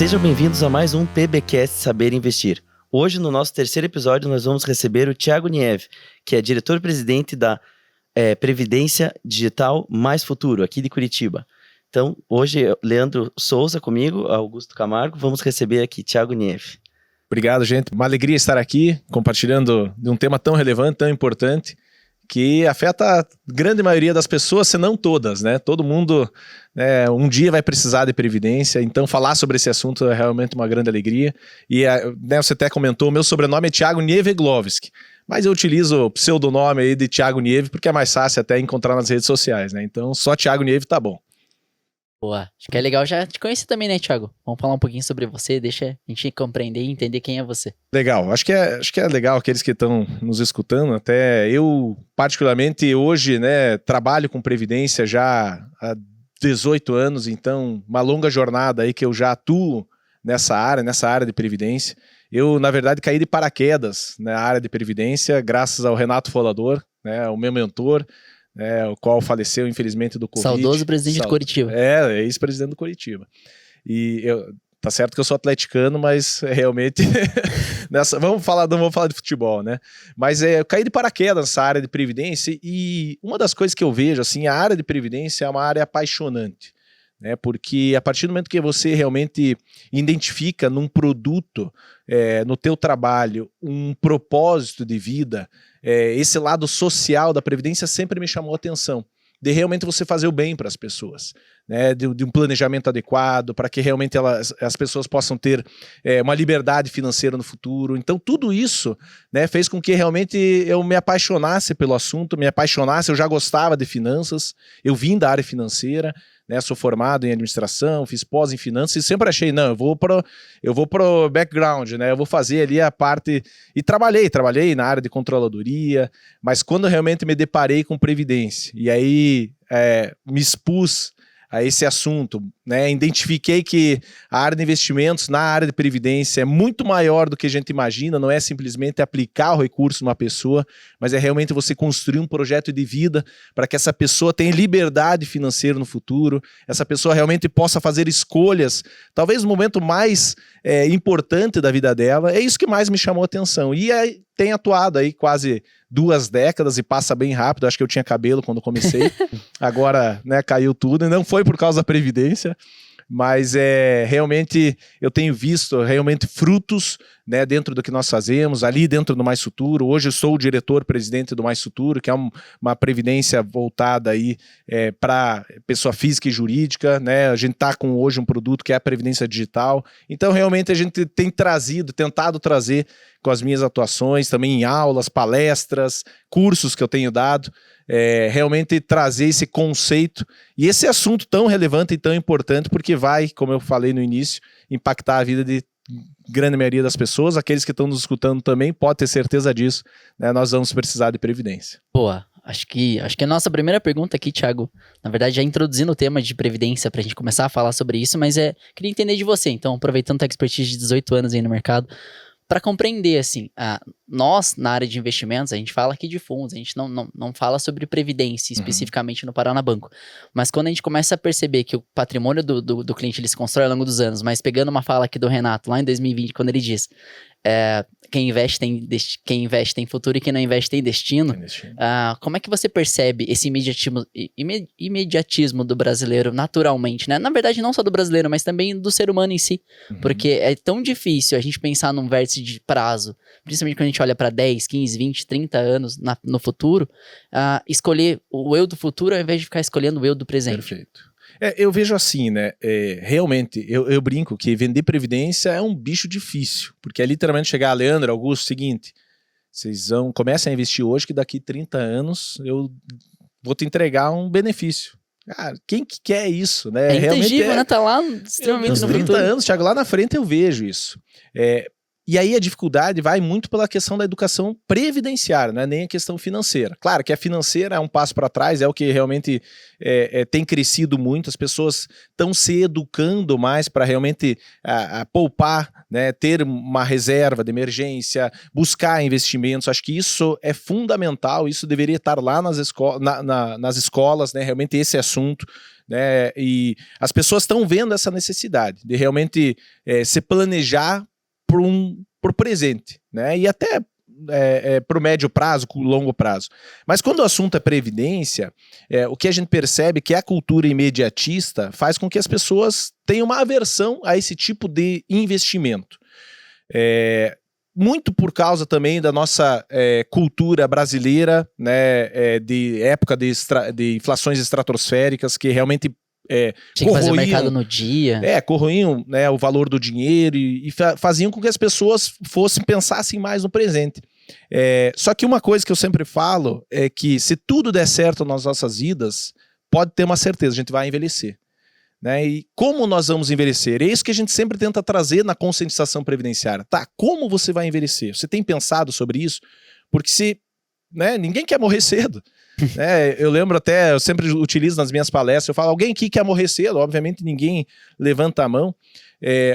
Sejam bem-vindos a mais um PBcast Saber Investir. Hoje, no nosso terceiro episódio, nós vamos receber o Thiago Nieve, que é diretor-presidente da Previdência Digital Mais Futuro, aqui de Curitiba. Então, hoje, Leandro Souza comigo, Augusto Camargo, vamos receber aqui Thiago Nieve. Obrigado, gente. Uma alegria estar aqui, compartilhando de um tema tão relevante, tão importante, que afeta a grande maioria das pessoas, se não todas, né? Todo mundo um dia vai precisar de previdência, então falar sobre esse assunto é realmente uma grande alegria. E você até comentou, o meu sobrenome é Thiago Nieveglovski, mas eu utilizo o pseudonome aí de Thiago Nieve, porque é mais fácil até encontrar nas redes sociais, né? Então só Thiago Nieve tá bom. Boa, acho que é legal já te conhecer também, né, Thiago? Vamos falar um pouquinho sobre você, deixa a gente compreender e entender quem é você. Legal, acho que é legal aqueles que estão nos escutando, até eu particularmente hoje, né, trabalho com previdência já há 18 anos, então uma longa jornada aí que eu já atuo nessa área de previdência. Eu, na verdade, caí de paraquedas na área de previdência, graças ao Renato Folador, né, o meu mentor, o qual faleceu, infelizmente, do Covid. Saudoso presidente do Curitiba. É ex-presidente do Curitiba. E tá certo que eu sou atleticano, mas realmente não vamos falar de futebol, né? Mas eu caí de paraquedas nessa área de previdência e uma das coisas que eu vejo, assim, a área de previdência é uma área apaixonante, né? Porque a partir do momento que você realmente identifica num produto, no teu trabalho, um propósito de vida, esse lado social da previdência sempre me chamou a atenção. De realmente você fazer o bem para as pessoas, né? De um planejamento adequado, para que realmente as pessoas possam ter uma liberdade financeira no futuro. Então tudo isso, né, fez com que realmente eu me apaixonasse pelo assunto, eu já gostava de finanças, eu vim da área financeira, né, sou formado em administração, fiz pós em finanças e sempre achei, não, eu vou pro background, né, eu vou fazer ali a parte, e trabalhei na área de controladoria, mas quando realmente me deparei com previdência, e aí me expus a esse assunto, né? Identifiquei que a área de investimentos na área de previdência é muito maior do que a gente imagina, não é simplesmente aplicar o recurso numa pessoa, mas é realmente você construir um projeto de vida para que essa pessoa tenha liberdade financeira no futuro, essa pessoa realmente possa fazer escolhas, talvez no momento mais importante da vida dela. É isso que mais me chamou a atenção. E aí, tenho atuado aí quase 2 décadas e passa bem rápido. Acho que eu tinha cabelo quando comecei. Agora, né, caiu tudo. E não foi por causa da previdência, mas realmente eu tenho visto realmente frutos, né, dentro do que nós fazemos, ali dentro do Mais Futuro. Hoje eu sou o diretor-presidente do Mais Futuro, que é uma previdência voltada aí para pessoa física e jurídica, né? A gente está com hoje um produto que é a Previdência Digital. Então realmente a gente tem tentado trazer com as minhas atuações, também em aulas, palestras, cursos que eu tenho dado, realmente trazer esse conceito e esse assunto tão relevante e tão importante, porque vai, como eu falei no início, impactar a vida de grande maioria das pessoas. Aqueles que estão nos escutando também, pode ter certeza disso, né? Nós vamos precisar de previdência. Boa, acho que a nossa primeira pergunta aqui, Thiago, na verdade já introduzindo o tema de previdência pra gente começar a falar sobre isso, mas queria entender de você, então, aproveitando a expertise de 18 anos aí no mercado, para compreender, assim, nós, na área de investimentos, a gente fala aqui de fundos, a gente não fala sobre previdência especificamente no Paraná Banco. Mas quando a gente começa a perceber que o patrimônio do cliente ele se constrói ao longo dos anos, mas pegando uma fala aqui do Renato, lá em 2020, quando ele diz quem investe tem futuro e quem não investe tem destino. Como é que você percebe esse imediatismo do brasileiro naturalmente, né? Na verdade, não só do brasileiro, mas também do ser humano em si. Porque é tão difícil a gente pensar num vértice de prazo, principalmente quando a gente olha para 10, 15, 20, 30 anos no futuro, escolher o eu do futuro ao invés de ficar escolhendo o eu do presente. Perfeito. Eu vejo assim, né? Realmente, eu brinco que vender previdência é um bicho difícil, porque é literalmente chegar, Leandro, Augusto, seguinte, vocês comecem a investir hoje que daqui 30 anos eu vou te entregar um benefício. Cara, quem que quer isso, né? É intangível, né? Tá lá extremamente no 30 anos, Thiago, lá na frente eu vejo isso. E aí a dificuldade vai muito pela questão da educação previdenciária, não é nem a questão financeira. Claro que a financeira é um passo para trás, é o que realmente tem crescido muito, as pessoas estão se educando mais para realmente poupar, né, ter uma reserva de emergência, buscar investimentos. Acho que isso é fundamental, isso deveria estar lá nas escolas, né, realmente esse assunto né? E as pessoas estão vendo essa necessidade de realmente se planejar por presente, né? E até para o médio prazo, longo prazo. Mas quando o assunto é previdência, o que a gente percebe é que a cultura imediatista faz com que as pessoas tenham uma aversão a esse tipo de investimento. Muito por causa também da nossa cultura brasileira, né, de época de inflações estratosféricas que realmente tinha que fazer o mercado no dia. Corroíam, né, o valor do dinheiro e faziam com que as pessoas pensassem mais no presente. Só que uma coisa que eu sempre falo é que se tudo der certo nas nossas vidas, pode ter uma certeza, a gente vai envelhecer. Né? E como nós vamos envelhecer? É isso que a gente sempre tenta trazer na conscientização previdenciária. Tá, como você vai envelhecer? Você tem pensado sobre isso? Porque ninguém quer morrer cedo. Eu lembro até, eu sempre utilizo nas minhas palestras, eu falo, alguém aqui quer morrer cedo? Obviamente ninguém levanta a mão,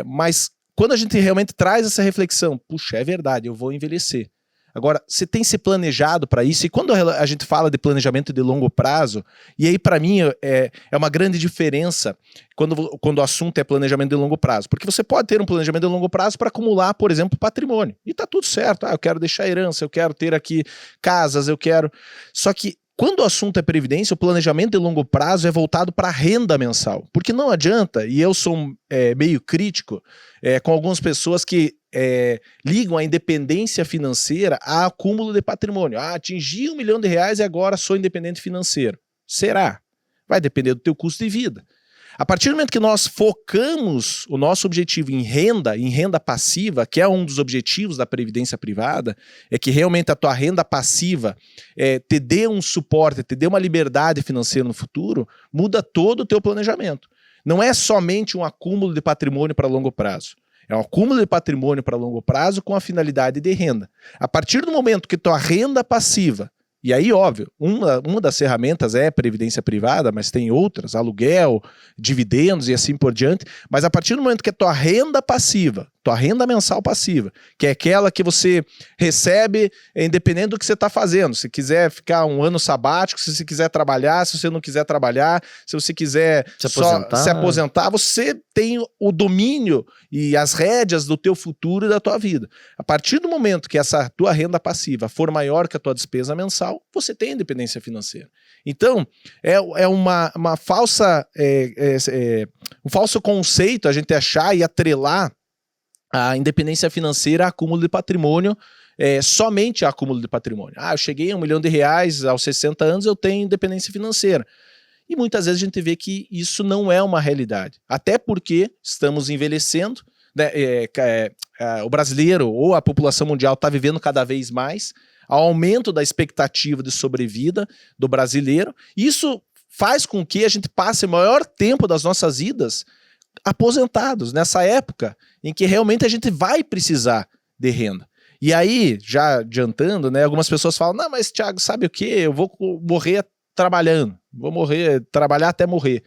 mas quando a gente realmente traz essa reflexão, puxa, é verdade, eu vou envelhecer. Agora, você tem se planejado para isso? E quando a gente fala de planejamento de longo prazo, e aí para mim é uma grande diferença quando o assunto é planejamento de longo prazo. Porque você pode ter um planejamento de longo prazo para acumular, por exemplo, patrimônio. E tá tudo certo. Eu quero deixar herança, eu quero ter aqui casas, eu quero... Só que quando o assunto é previdência, o planejamento de longo prazo é voltado para a renda mensal. Porque não adianta, e eu sou meio crítico com algumas pessoas que ligam a independência financeira a acúmulo de patrimônio. Atingi R$1 milhão e agora sou independente financeiro. Será? Vai depender do teu custo de vida. A partir do momento que nós focamos o nosso objetivo em renda passiva, que é um dos objetivos da previdência privada, é que realmente a tua renda passiva te dê um suporte, te dê uma liberdade financeira no futuro, muda todo o teu planejamento. Não é somente um acúmulo de patrimônio para longo prazo. É um acúmulo de patrimônio para longo prazo com a finalidade de renda. A partir do momento que tua renda passiva, e aí, óbvio, uma das ferramentas é previdência privada, mas tem outras, aluguel, dividendos e assim por diante. Mas a partir do momento que a tua renda passiva, tua renda mensal passiva, que é aquela que você recebe independente do que você está fazendo. Se quiser ficar um ano sabático, se você quiser trabalhar, se você não quiser trabalhar, se você quiser se aposentar, você tem o domínio e as rédeas do teu futuro e da tua vida. A partir do momento que essa tua renda passiva for maior que a tua despesa mensal, você tem independência financeira. Então, é uma falsa, um falso conceito a gente achar e atrelar a independência financeira a acúmulo de patrimônio, somente a acúmulo de patrimônio. Eu cheguei a R$1 milhão aos 60 anos, eu tenho independência financeira. E muitas vezes a gente vê que isso não é uma realidade. Até porque estamos envelhecendo, né? O brasileiro ou a população mundial está vivendo cada vez mais, ao aumento da expectativa de sobrevida do brasileiro. Isso faz com que a gente passe o maior tempo das nossas vidas aposentados, nessa época em que realmente a gente vai precisar de renda. E aí, já adiantando, né, algumas pessoas falam, não, mas Thiago, sabe o quê? Eu vou morrer trabalhando, vou trabalhar até morrer.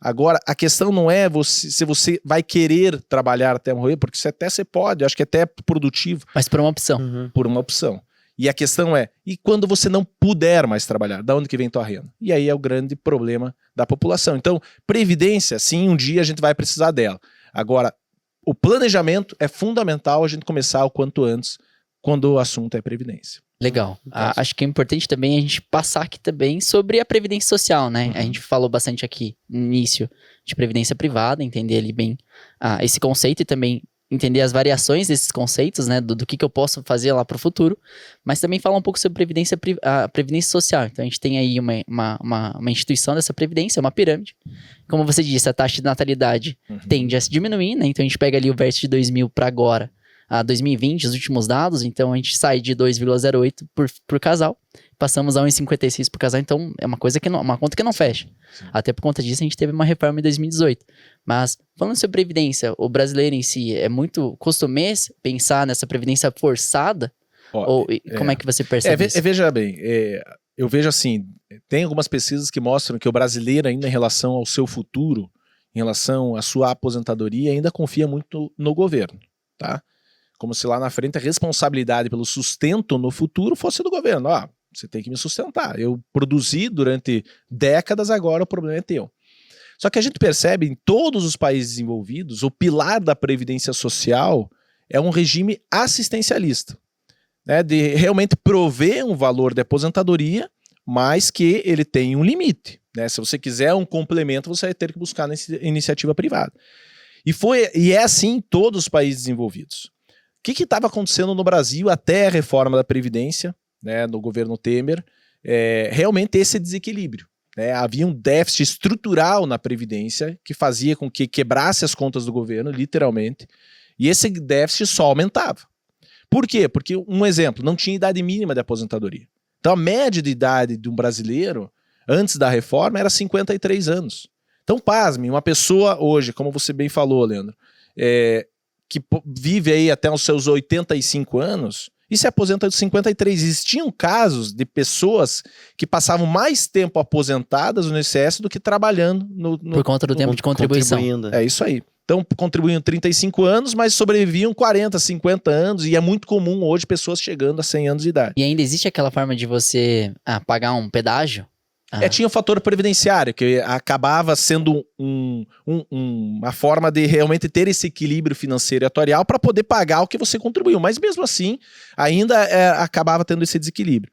Agora, a questão não é se você vai querer trabalhar até morrer, porque isso até você pode, acho que até é produtivo. Mas por uma opção. Uhum. Por uma opção. E a questão é, e quando você não puder mais trabalhar, da onde que vem tua renda? E aí é o grande problema da população. Então, previdência, sim, um dia a gente vai precisar dela. Agora, o planejamento é fundamental a gente começar o quanto antes, quando o assunto é previdência. Legal. Acho que é importante também a gente passar aqui também sobre a previdência social, né? A gente falou bastante aqui no início de previdência privada, entender ali bem esse conceito e também entender as variações desses conceitos, né, do que eu posso fazer lá para o futuro, mas também falar um pouco sobre a previdência social. Então a gente tem aí uma instituição dessa previdência, uma pirâmide. Como você disse, a taxa de natalidade tende a se diminuir, né? Então a gente pega ali o verso de 2000 para agora, a 2020, os últimos dados, então a gente sai de 2,08 por casal, passamos a 1,56 por casal, então é uma conta que não fecha. Sim. Até por conta disso a gente teve uma reforma em 2018. Mas falando sobre previdência, o brasileiro em si é muito costumeiro pensar nessa previdência forçada? Como é que você percebe isso? Veja bem, eu vejo assim, tem algumas pesquisas que mostram que o brasileiro ainda em relação ao seu futuro, em relação à sua aposentadoria, ainda confia muito no governo, tá? Como se lá na frente a responsabilidade pelo sustento no futuro fosse do governo. Você tem que me sustentar. Eu produzi durante décadas, agora o problema é teu. Só que a gente percebe em todos os países desenvolvidos, o pilar da previdência social é um regime assistencialista, né, de realmente prover um valor de aposentadoria, mas que ele tem um limite, né? Se você quiser um complemento, você vai ter que buscar na iniciativa privada. E é assim em todos os países desenvolvidos. O que estava acontecendo no Brasil até a reforma da Previdência, né, no governo Temer? Realmente esse desequilíbrio, né? Havia um déficit estrutural na Previdência que fazia com que quebrasse as contas do governo, literalmente, e esse déficit só aumentava. Por quê? Porque, um exemplo, não tinha idade mínima de aposentadoria. Então a média de idade de um brasileiro, antes da reforma, era 53 anos. Então, pasme, uma pessoa hoje, como você bem falou, Leandro, que vive aí até os seus 85 anos e se aposenta aos 53. Existiam casos de pessoas que passavam mais tempo aposentadas no INSS do que trabalhando por conta do tempo de contribuição. Contribuindo. É isso aí. Então, contribuíam 35 anos, mas sobreviviam 40, 50 anos, e é muito comum hoje pessoas chegando a 100 anos de idade. E ainda existe aquela forma de você pagar um pedágio? Tinha o fator previdenciário, que acabava sendo uma forma de realmente ter esse equilíbrio financeiro e atuarial para poder pagar o que você contribuiu. Mas mesmo assim, ainda acabava tendo esse desequilíbrio.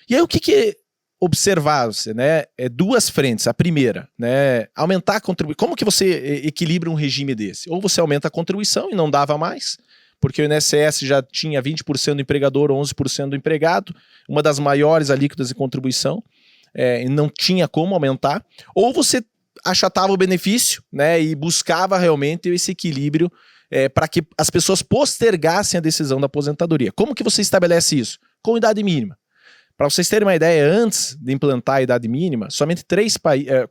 E aí o que observar-se, né? Duas frentes. A primeira, né? Aumentar a contribuição. Como que você equilibra um regime desse? Ou você aumenta a contribuição e não dava mais, porque o INSS já tinha 20% do empregador, 11% do empregado, uma das maiores alíquotas de contribuição. E não tinha como aumentar, ou você achatava o benefício, né, e buscava realmente esse equilíbrio para que as pessoas postergassem a decisão da aposentadoria. Como que você estabelece isso? Com idade mínima. Para vocês terem uma ideia, antes de implantar a idade mínima, somente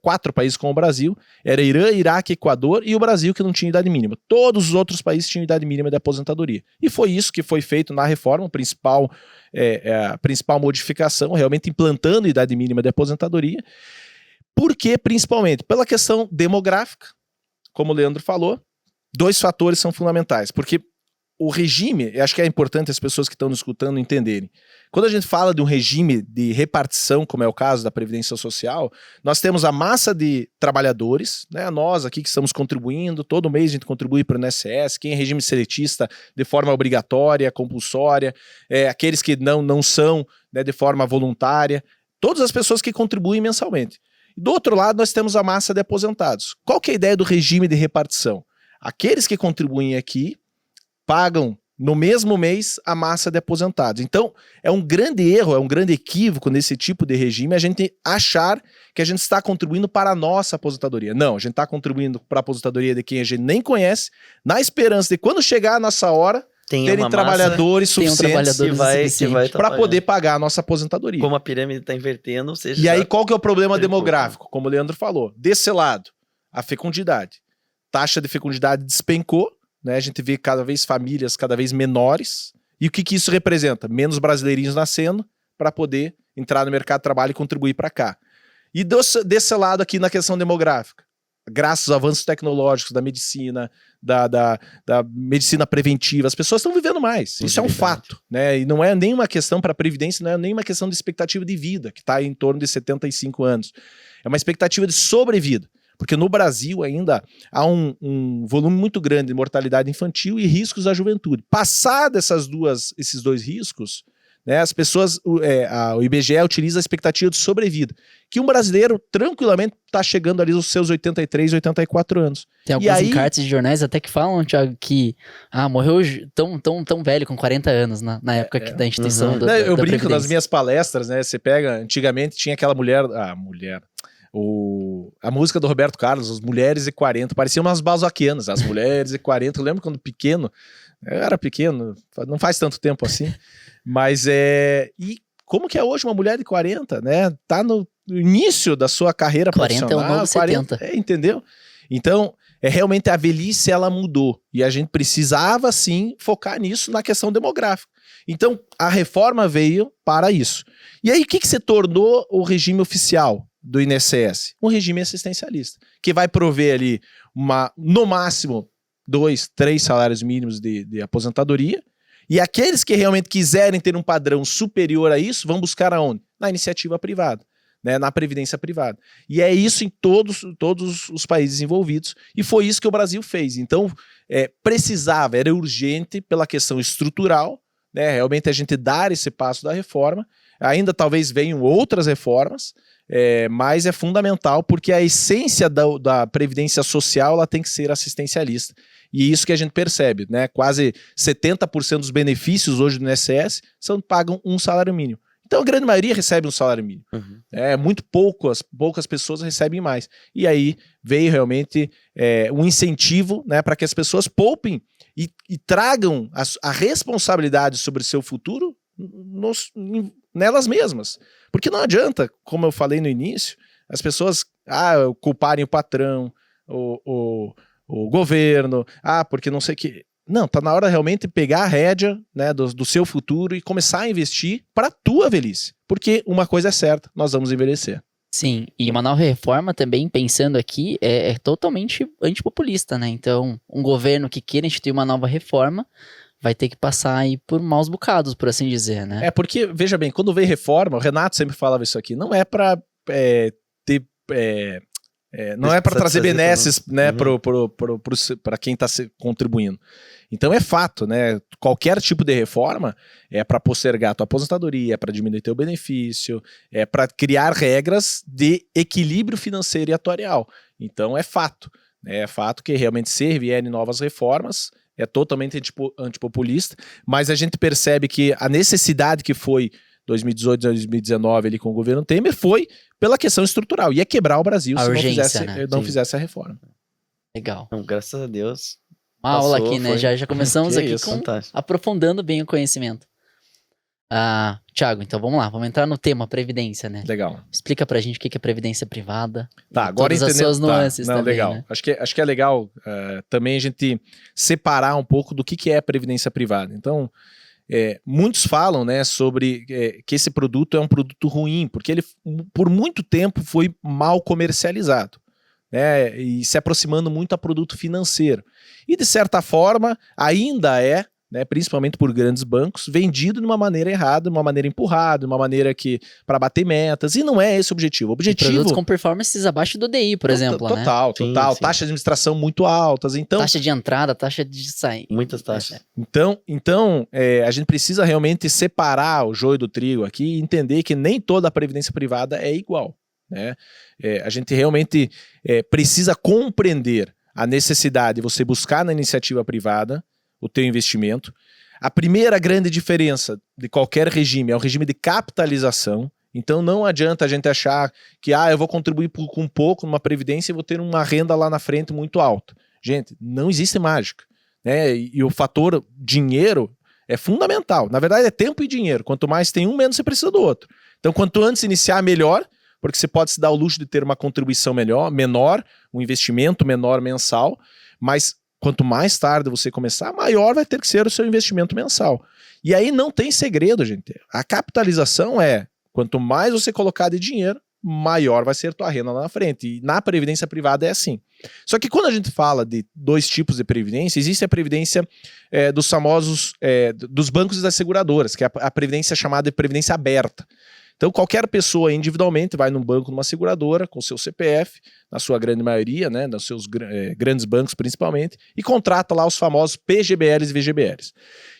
4 países como o Brasil, era Irã, Iraque, Equador e o Brasil que não tinha idade mínima. Todos os outros países tinham idade mínima de aposentadoria. E foi isso que foi feito na reforma, a principal modificação, realmente implantando a idade mínima de aposentadoria. Por quê? Principalmente pela questão demográfica, como o Leandro falou, 2 fatores são fundamentais, porque o regime, eu acho que é importante as pessoas que estão nos escutando entenderem. Quando a gente fala de um regime de repartição, como é o caso da Previdência Social, nós temos a massa de trabalhadores, né? Nós aqui que estamos contribuindo, todo mês a gente contribui para o INSS, quem é regime seletista de forma obrigatória, compulsória, aqueles que não são, né, de forma voluntária, todas as pessoas que contribuem mensalmente. Do outro lado, nós temos a massa de aposentados. Qual que é a ideia do regime de repartição? Aqueles que contribuem aqui pagam no mesmo mês a massa de aposentados. Então, é um grande erro, é um grande equívoco nesse tipo de regime a gente achar que a gente está contribuindo para a nossa aposentadoria. Não, a gente está contribuindo para a aposentadoria de quem a gente nem conhece, na esperança de quando chegar a nossa hora, terem trabalhadores suficientes para poder pagar a nossa aposentadoria. Como a pirâmide está invertendo, ou seja... E aí, qual que é o problema demográfico? Como o Leandro falou, desse lado, a fecundidade. Taxa de fecundidade despencou, né? A gente vê cada vez famílias cada vez menores. E o que isso representa? Menos brasileirinhos nascendo para poder entrar no mercado de trabalho e contribuir para cá. E desse lado aqui na questão demográfica, graças aos avanços tecnológicos da medicina, da medicina preventiva, as pessoas estão vivendo mais. Isso é um fato, né? E não é nenhuma questão para a Previdência, não é nenhuma questão de expectativa de vida, que está em torno de 75 anos. É uma expectativa de sobrevida. Porque no Brasil ainda há um volume muito grande de mortalidade infantil e riscos à juventude. Passado esses 2 riscos, né, as pessoas, o IBGE utiliza a expectativa de sobrevida, que um brasileiro tranquilamente está chegando ali aos seus 83, 84 anos. Tem alguns encartes de jornais até que falam, Thiago, que morreu tão velho, com 40 anos, na época da instituição da Eu brinco Previdência. nas minhas palestras, né? Você pega, antigamente tinha aquela a música do Roberto Carlos, As Mulheres e 40, pareciam umas balzaquianas, As Mulheres e 40. Eu lembro quando eu era pequeno, não faz tanto tempo assim, mas e como que é hoje uma mulher de 40, né? Tá no início da sua carreira 40 profissional. 40 é o novo 70. Entendeu? Então, realmente a velhice ela mudou e a gente precisava sim focar nisso na questão demográfica. Então, a reforma veio para isso. E aí, o que se tornou o regime oficial do INSS? Um regime assistencialista, que vai prover ali no máximo 2, 3 salários mínimos de aposentadoria, e aqueles que realmente quiserem ter um padrão superior a isso, vão buscar aonde? Na iniciativa privada. né, na previdência privada. E é isso em todos os países envolvidos, e foi isso que o Brasil fez. Então, precisava, era urgente pela questão estrutural, né, realmente a gente dar esse passo da reforma. Ainda talvez venham outras reformas, mas é fundamental porque a essência da previdência social ela tem que ser assistencialista. E isso que a gente percebe, né? Quase 70% dos benefícios hoje do INSS pagam um salário mínimo. Então a grande maioria recebe um salário mínimo. Uhum. Muito poucas pessoas recebem mais. E aí veio realmente um incentivo, né, para que as pessoas poupem e tragam a responsabilidade sobre o seu futuro nelas mesmas. Porque não adianta, como eu falei no início, as pessoas culparem o patrão, o governo, porque não sei o que. Não, tá na hora realmente de pegar a rédea, né, do seu futuro e começar a investir para a tua velhice. Porque uma coisa é certa, nós vamos envelhecer. Sim, e uma nova reforma também, pensando aqui, é totalmente antipopulista, né? Então, um governo que queira instituir uma nova reforma vai ter que passar aí por maus bocados, por assim dizer, né? Porque, veja bem, quando vem reforma, o Renato sempre falava isso aqui, não é para ter... não é para trazer benesses, né, para quem está contribuindo. Então é fato, né? Qualquer tipo de reforma é para postergar a tua aposentadoria, é para diminuir teu benefício, é para criar regras de equilíbrio financeiro e atuarial. Então é fato. É fato que realmente se vierem novas reformas, é totalmente antipopulista, mas a gente percebe que a necessidade que foi 2018, 2019 ali com o governo Temer foi pela questão estrutural. Ia quebrar o Brasil se não fizesse a reforma. Legal. Então, graças a Deus. Uma aula aqui, né? Já começamos aqui aprofundando bem o conhecimento. Thiago, então vamos lá, vamos entrar no tema Previdência, né? Legal. Explica pra gente o que é Previdência Privada. Tá, agora todas as suas nuances também, legal. Né? Acho que é legal também a gente separar um pouco do que é Previdência Privada. Então, muitos falam, né, sobre que esse produto é um produto ruim, porque ele por muito tempo foi mal comercializado, né, e se aproximando muito a produto financeiro. E de certa forma ainda né, principalmente por grandes bancos, vendido de uma maneira errada, de uma maneira empurrada, de uma maneira que para bater metas, e não é esse o objetivo. O objetivo... E produtos com performances abaixo do DI, por exemplo, né? Total. Sim. Taxas de administração muito altas, então... Taxa de entrada, taxa de sair. Muitas taxas. Então a gente precisa realmente separar o joio do trigo aqui e entender que nem toda a previdência privada é igual, né? A gente realmente precisa compreender a necessidade de você buscar na iniciativa privada o teu investimento. A primeira grande diferença de qualquer regime é o regime de capitalização. Então não adianta a gente achar que eu vou contribuir com pouco numa previdência e vou ter uma renda lá na frente muito alta. Gente, não existe mágica, né? E o fator dinheiro é fundamental. Na verdade é tempo e dinheiro. Quanto mais tem um, menos você precisa do outro. Então quanto antes iniciar, melhor, porque você pode se dar o luxo de ter uma contribuição menor, um investimento menor mensal, mas quanto mais tarde você começar, maior vai ter que ser o seu investimento mensal. E aí não tem segredo, gente. A capitalização quanto mais você colocar de dinheiro, maior vai ser a tua renda lá na frente. E na previdência privada é assim. Só que quando a gente fala de dois tipos de previdência, existe a previdência dos famosos, dos bancos e das seguradoras, que é a previdência chamada de previdência aberta. Então, qualquer pessoa individualmente vai num banco, numa seguradora, com seu CPF, na sua grande maioria, né, nos seus grandes bancos principalmente, e contrata lá os famosos PGBLs e VGBLs.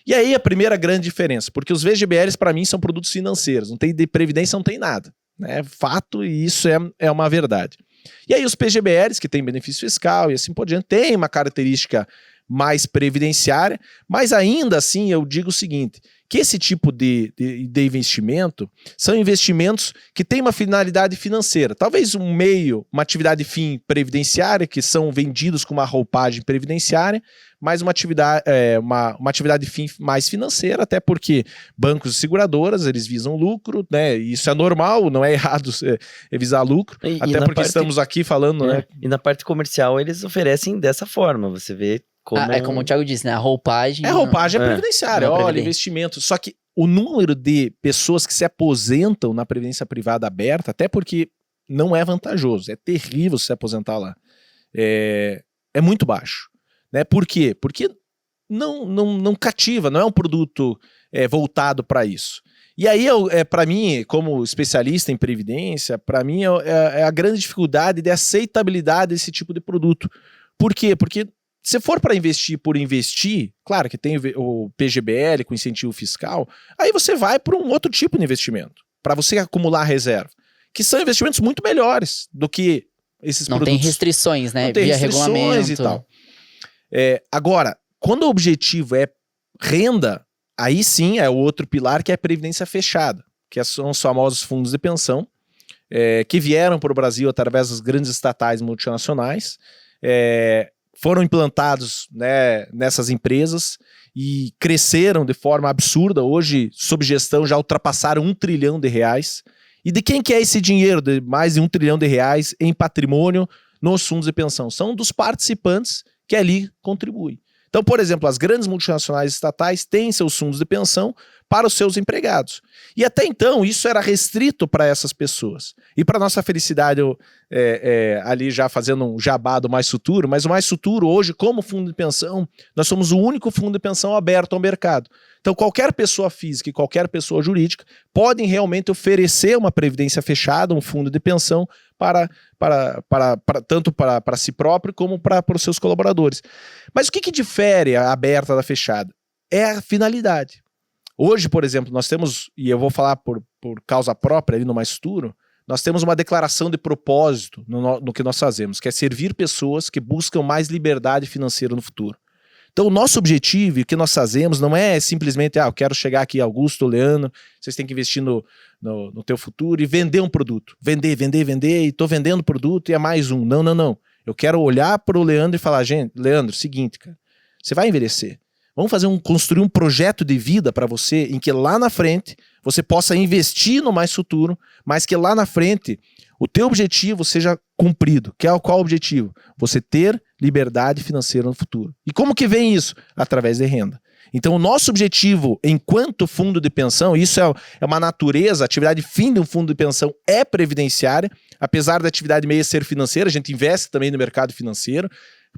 E aí a primeira grande diferença, porque os VGBLs para mim são produtos financeiros, não tem de previdência, não tem nada. Né, fato, e isso é uma verdade. E aí os PGBLs, que têm benefício fiscal e assim por diante, têm uma característica mais previdenciária, mas ainda assim eu digo o seguinte, que esse tipo de investimento são investimentos que têm uma finalidade financeira. Talvez uma atividade fim previdenciária, que são vendidos com uma roupagem previdenciária, mas uma atividade fim mais financeira, até porque bancos e seguradoras, eles visam lucro, né? Isso é normal, não é errado visar lucro, até porque estamos aqui falando, né? E na parte comercial eles oferecem dessa forma, você vê como... É como o Thiago disse, né? A roupagem... É previdenciária, olha, investimento. Só que o número de pessoas que se aposentam na previdência privada aberta, até porque não é vantajoso, é terrível se aposentar lá, é muito baixo. Né? Por quê? Porque não cativa, não é um produto voltado para isso. E aí, para mim, como especialista em previdência, para mim é a grande dificuldade de aceitabilidade desse tipo de produto. Por quê? Porque se for para investir por investir, claro que tem o PGBL com incentivo fiscal, aí você vai para um outro tipo de investimento, para você acumular reserva, que são investimentos muito melhores do que esses Não produtos. tem restrições, né? Não tem Via restrições regulamento e tal. Agora, quando o objetivo é renda, aí sim é o outro pilar, que é a previdência fechada, que são os famosos fundos de pensão, que vieram para o Brasil através das grandes estatais multinacionais, foram implantados, né, nessas empresas e cresceram de forma absurda. Hoje, sob gestão, já ultrapassaram R$1 trilhão. E de quem que é esse dinheiro de mais de R$1 trilhão em patrimônio nos fundos de pensão? São dos participantes que ali contribuem. Então, por exemplo, as grandes multinacionais estatais têm seus fundos de pensão para os seus empregados. E até então, isso era restrito para essas pessoas. E para nossa felicidade, ali já fazendo um jabá do Mais Futuro, mas o Mais Futuro hoje, como fundo de pensão, nós somos o único fundo de pensão aberto ao mercado. Então, qualquer pessoa física e qualquer pessoa jurídica podem realmente oferecer uma previdência fechada, um fundo de pensão, tanto para si próprio como para os seus colaboradores. Mas o que difere a aberta da fechada? É a finalidade. Hoje, por exemplo, nós temos, e eu vou falar por causa própria ali no Mais Futuro, nós temos uma declaração de propósito no que nós fazemos, que é servir pessoas que buscam mais liberdade financeira no futuro. Então, o nosso objetivo e o que nós fazemos não é simplesmente, eu quero chegar aqui, Augusto, Leandro, vocês têm que investir no teu futuro e vender um produto. Vender, e estou vendendo produto e é mais um. Não. Eu quero olhar para o Leandro e falar, gente, Leandro, seguinte, cara, você vai envelhecer. Vamos construir um projeto de vida para você em que lá na frente você possa investir no Mais Futuro, mas que lá na frente o teu objetivo seja cumprido. Qual o objetivo? Você ter liberdade financeira no futuro. E como que vem isso? Através de renda. Então o nosso objetivo enquanto fundo de pensão, isso é uma natureza, a atividade fim de um fundo de pensão é previdenciária, apesar da atividade meia ser financeira, a gente investe também no mercado financeiro,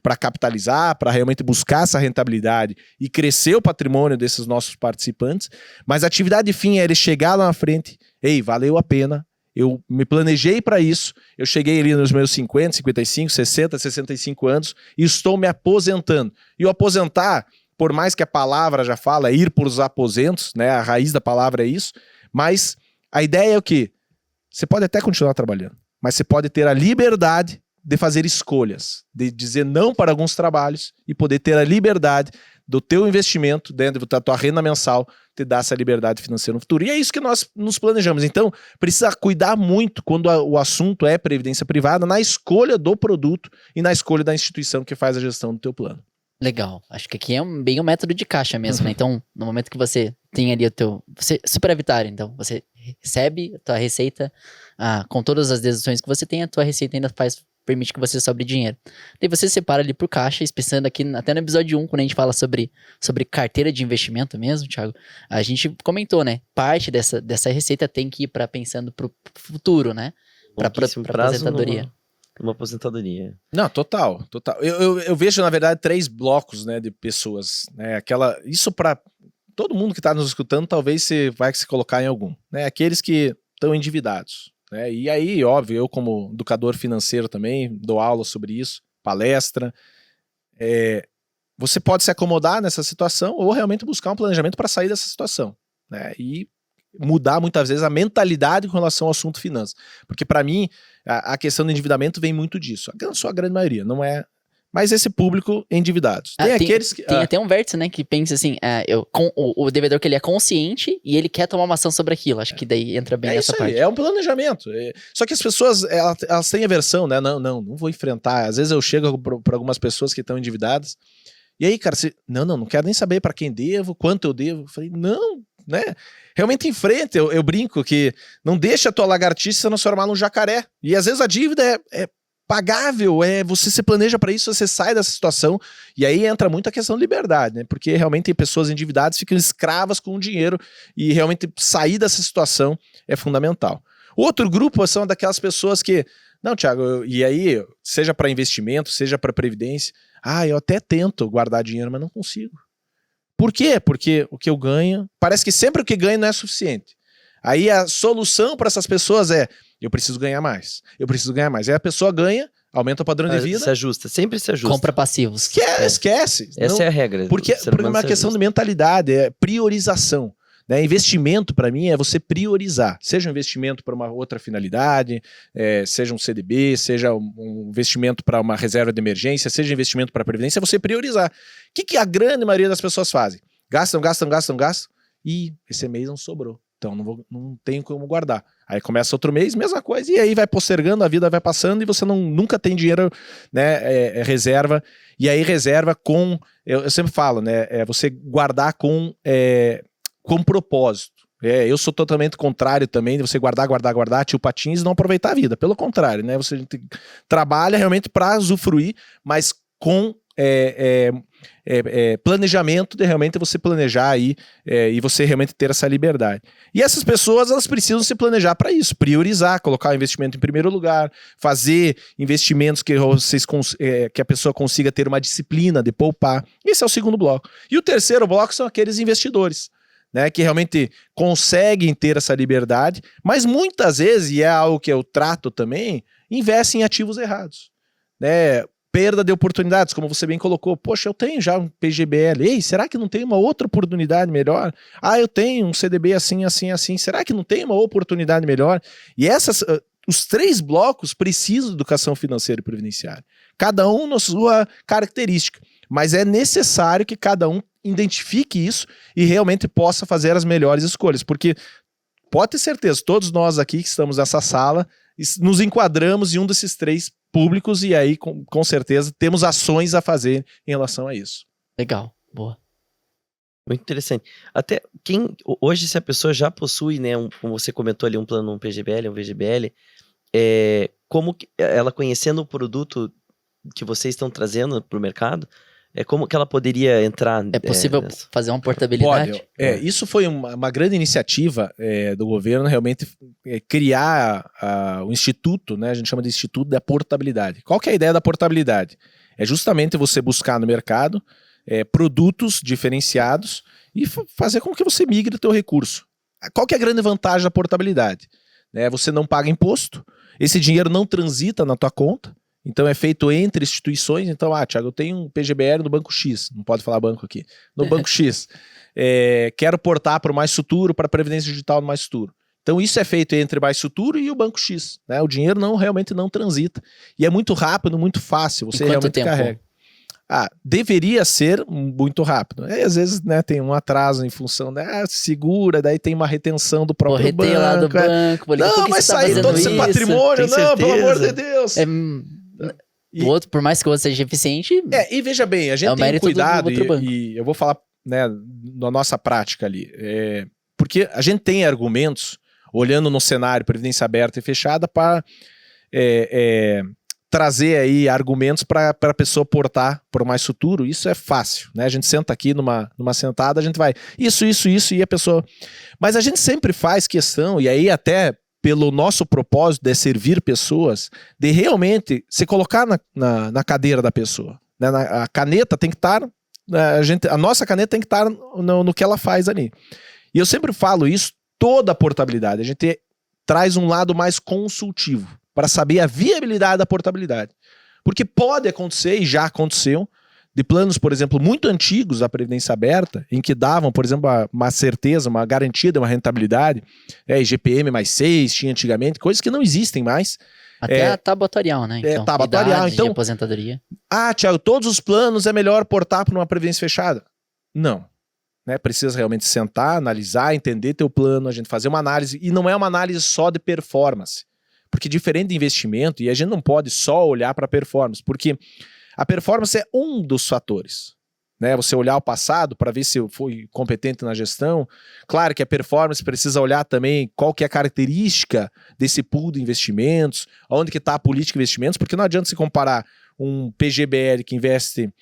para capitalizar, para realmente buscar essa rentabilidade e crescer o patrimônio desses nossos participantes, mas a atividade fim é ele chegar lá na frente, valeu a pena, eu me planejei para isso, eu cheguei ali nos meus 50, 55, 60, 65 anos e estou me aposentando. E o aposentar, por mais que a palavra já fala, ir por os aposentos, né, a raiz da palavra é isso, mas a ideia é o quê? Você pode até continuar trabalhando, mas você pode ter a liberdade de fazer escolhas, de dizer não para alguns trabalhos e poder ter a liberdade do teu investimento dentro da tua renda mensal, te dar essa liberdade financeira no futuro. E é isso que nós nos planejamos. Então, precisa cuidar muito quando o assunto é previdência privada na escolha do produto e na escolha da instituição que faz a gestão do teu plano. Legal. Acho que aqui é bem o método de caixa mesmo, né? Então, no momento que você tem ali você superavitário, então, você recebe a tua receita, com todas as deduções que você tem, a tua receita ainda permite que você sobre dinheiro. Daí você separa ali por caixa, pensando aqui, até no episódio 1, quando a gente fala sobre carteira de investimento mesmo, Thiago, a gente comentou, né? Parte dessa receita tem que ir pensando pro futuro, né? Pra aposentadoria. Uma aposentadoria. Não, total. Eu vejo, na verdade, 3 blocos, né, de pessoas, né? Isso para todo mundo que está nos escutando, talvez você vai se colocar em algum, né? Aqueles que estão endividados. E aí, óbvio, eu como educador financeiro também, dou aula sobre isso, palestra. Você pode se acomodar nessa situação ou realmente buscar um planejamento para sair dessa situação, né? E mudar muitas vezes a mentalidade com relação ao assunto finanças. Porque para mim, a questão do endividamento vem muito disso. A sua grande maioria, não é... Mas esse público endividados. Tem aqueles que... Tem até um vértice, né, que pensa assim, o devedor que ele é consciente e ele quer tomar uma ação sobre aquilo. Acho que daí entra bem nessa parte. É um planejamento. Só que as pessoas, elas têm aversão, né? Não vou enfrentar. Às vezes eu chego para algumas pessoas que estão endividadas. E aí, cara, não quero nem saber para quem devo, quanto eu devo. Eu falei, não, né? Realmente enfrenta. Eu brinco que não deixa a tua lagartixa se transformar num jacaré. E às vezes a dívida é pagável, você se planeja para isso, você sai dessa situação, e aí entra muito a questão de liberdade, né? Porque realmente tem pessoas endividadas que ficam escravas com o dinheiro, e realmente sair dessa situação é fundamental. Outro grupo são daquelas pessoas que, não, Thiago, e aí, seja para investimento, seja para previdência, eu até tento guardar dinheiro, mas não consigo. Por quê? Porque o que eu ganho, parece que sempre o que ganho não é suficiente. Aí a solução para essas pessoas é, eu preciso ganhar mais, eu preciso ganhar mais. Aí a pessoa ganha, aumenta o padrão de vida. Se ajusta, sempre se ajusta. Compra passivos. Esquece. Essa Não, é a regra. porque é uma questão de mentalidade, é priorização. Né? Investimento, para mim, é você priorizar. Seja um investimento para uma outra finalidade, seja um CDB, seja um investimento para uma reserva de emergência, seja investimento para previdência, é você priorizar. O que a grande maioria das pessoas fazem? Gastam, e esse mês não sobrou. Então não tenho como guardar. Aí começa outro mês, mesma coisa, e aí vai postergando, a vida vai passando e você nunca tem dinheiro, né, reserva. E aí reserva com, eu sempre falo, né, você guardar com propósito. Eu sou totalmente contrário também de você guardar, tio Patins e não aproveitar a vida. Pelo contrário, né, você trabalha realmente para usufruir, mas com planejamento de realmente você planejar aí e você realmente ter essa liberdade. E essas pessoas, elas precisam se planejar para isso, priorizar, colocar o investimento em primeiro lugar, fazer investimentos que a pessoa consiga ter uma disciplina de poupar. Esse é o segundo bloco. E o terceiro bloco são aqueles investidores, né, que realmente conseguem ter essa liberdade, mas muitas vezes, e é algo que eu trato também, investem em ativos errados, né? Perda de oportunidades, como você bem colocou. Poxa, eu tenho já um PGBL. Ei, será que não tem uma outra oportunidade melhor? Ah, eu tenho um CDB assim. Será que não tem uma oportunidade melhor? E os 3 blocos precisam de educação financeira e previdenciária. Cada um na sua característica. Mas é necessário que cada um identifique isso e realmente possa fazer as melhores escolhas. Porque pode ter certeza, todos nós aqui que estamos nessa sala, nos enquadramos em um desses 3 públicos e aí com certeza temos ações a fazer em relação a isso. Legal, boa. Muito interessante. Até hoje, se a pessoa já possui, né, como você comentou ali, um plano, um PGBL, um VGBL, como ela conhecendo o produto que vocês estão trazendo para o mercado, como que ela poderia entrar? É possível fazer uma portabilidade? Pode. Isso foi uma grande iniciativa do governo, realmente criar o instituto, né? A gente chama de Instituto da Portabilidade. Qual que é a ideia da portabilidade? É justamente você buscar no mercado produtos diferenciados e fazer com que você migre o teu recurso. Qual que é a grande vantagem da portabilidade? Você não paga imposto, esse dinheiro não transita na tua conta, então é feito entre instituições. Então, Thiago, eu tenho um PGBL no Banco X, não pode falar banco aqui, no Banco X. Quero portar para o Mais Futuro, para a Previdência Digital no Mais Futuro. Então isso é feito entre o Mais Futuro e o Banco X. Né? O dinheiro realmente não transita. E é muito rápido, muito fácil, você realmente carrega. Deveria ser muito rápido. Às vezes, né, tem um atraso em função, segura, daí tem uma retenção do próprio banco. Vou lá do banco. Não, vai sair todo esse patrimônio. Não, pelo amor de Deus. O outro, por mais que o outro seja eficiente... E veja bem, a gente tem cuidado, e eu vou falar, né, na nossa prática ali, porque a gente tem argumentos, olhando no cenário previdência aberta e fechada, para trazer aí argumentos para a pessoa portar para o Mais Futuro. Isso é fácil, né? A gente senta aqui numa sentada, a gente vai isso, e a pessoa... Mas a gente sempre faz questão, e aí até pelo nosso propósito de servir pessoas, de realmente se colocar na cadeira da pessoa. Né? A caneta tem que estar... A nossa caneta tem que estar no que ela faz ali. E eu sempre falo isso, toda a portabilidade. A gente traz um lado mais consultivo, para saber a viabilidade da portabilidade. Porque pode acontecer, e já aconteceu, de planos, por exemplo, muito antigos da Previdência Aberta, em que davam, por exemplo, uma certeza, uma garantia de uma rentabilidade, IGPM mais 6, tinha antigamente, coisas que não existem mais. Até a tábua atuarial, né? Então, tábua atuarial. Então, de aposentadoria. Thiago, todos os planos é melhor portar para uma Previdência fechada? Não. Né? Precisa realmente sentar, analisar, entender teu plano, a gente fazer uma análise, e não é uma análise só de performance. Porque diferente de investimento, e a gente não pode só olhar para a performance, porque a performance é um dos fatores. Né? Você olhar o passado para ver se eu fui competente na gestão. Claro que a performance precisa olhar também qual que é a característica desse pool de investimentos, onde que está a política de investimentos, porque não adianta se comparar um PGBL que investe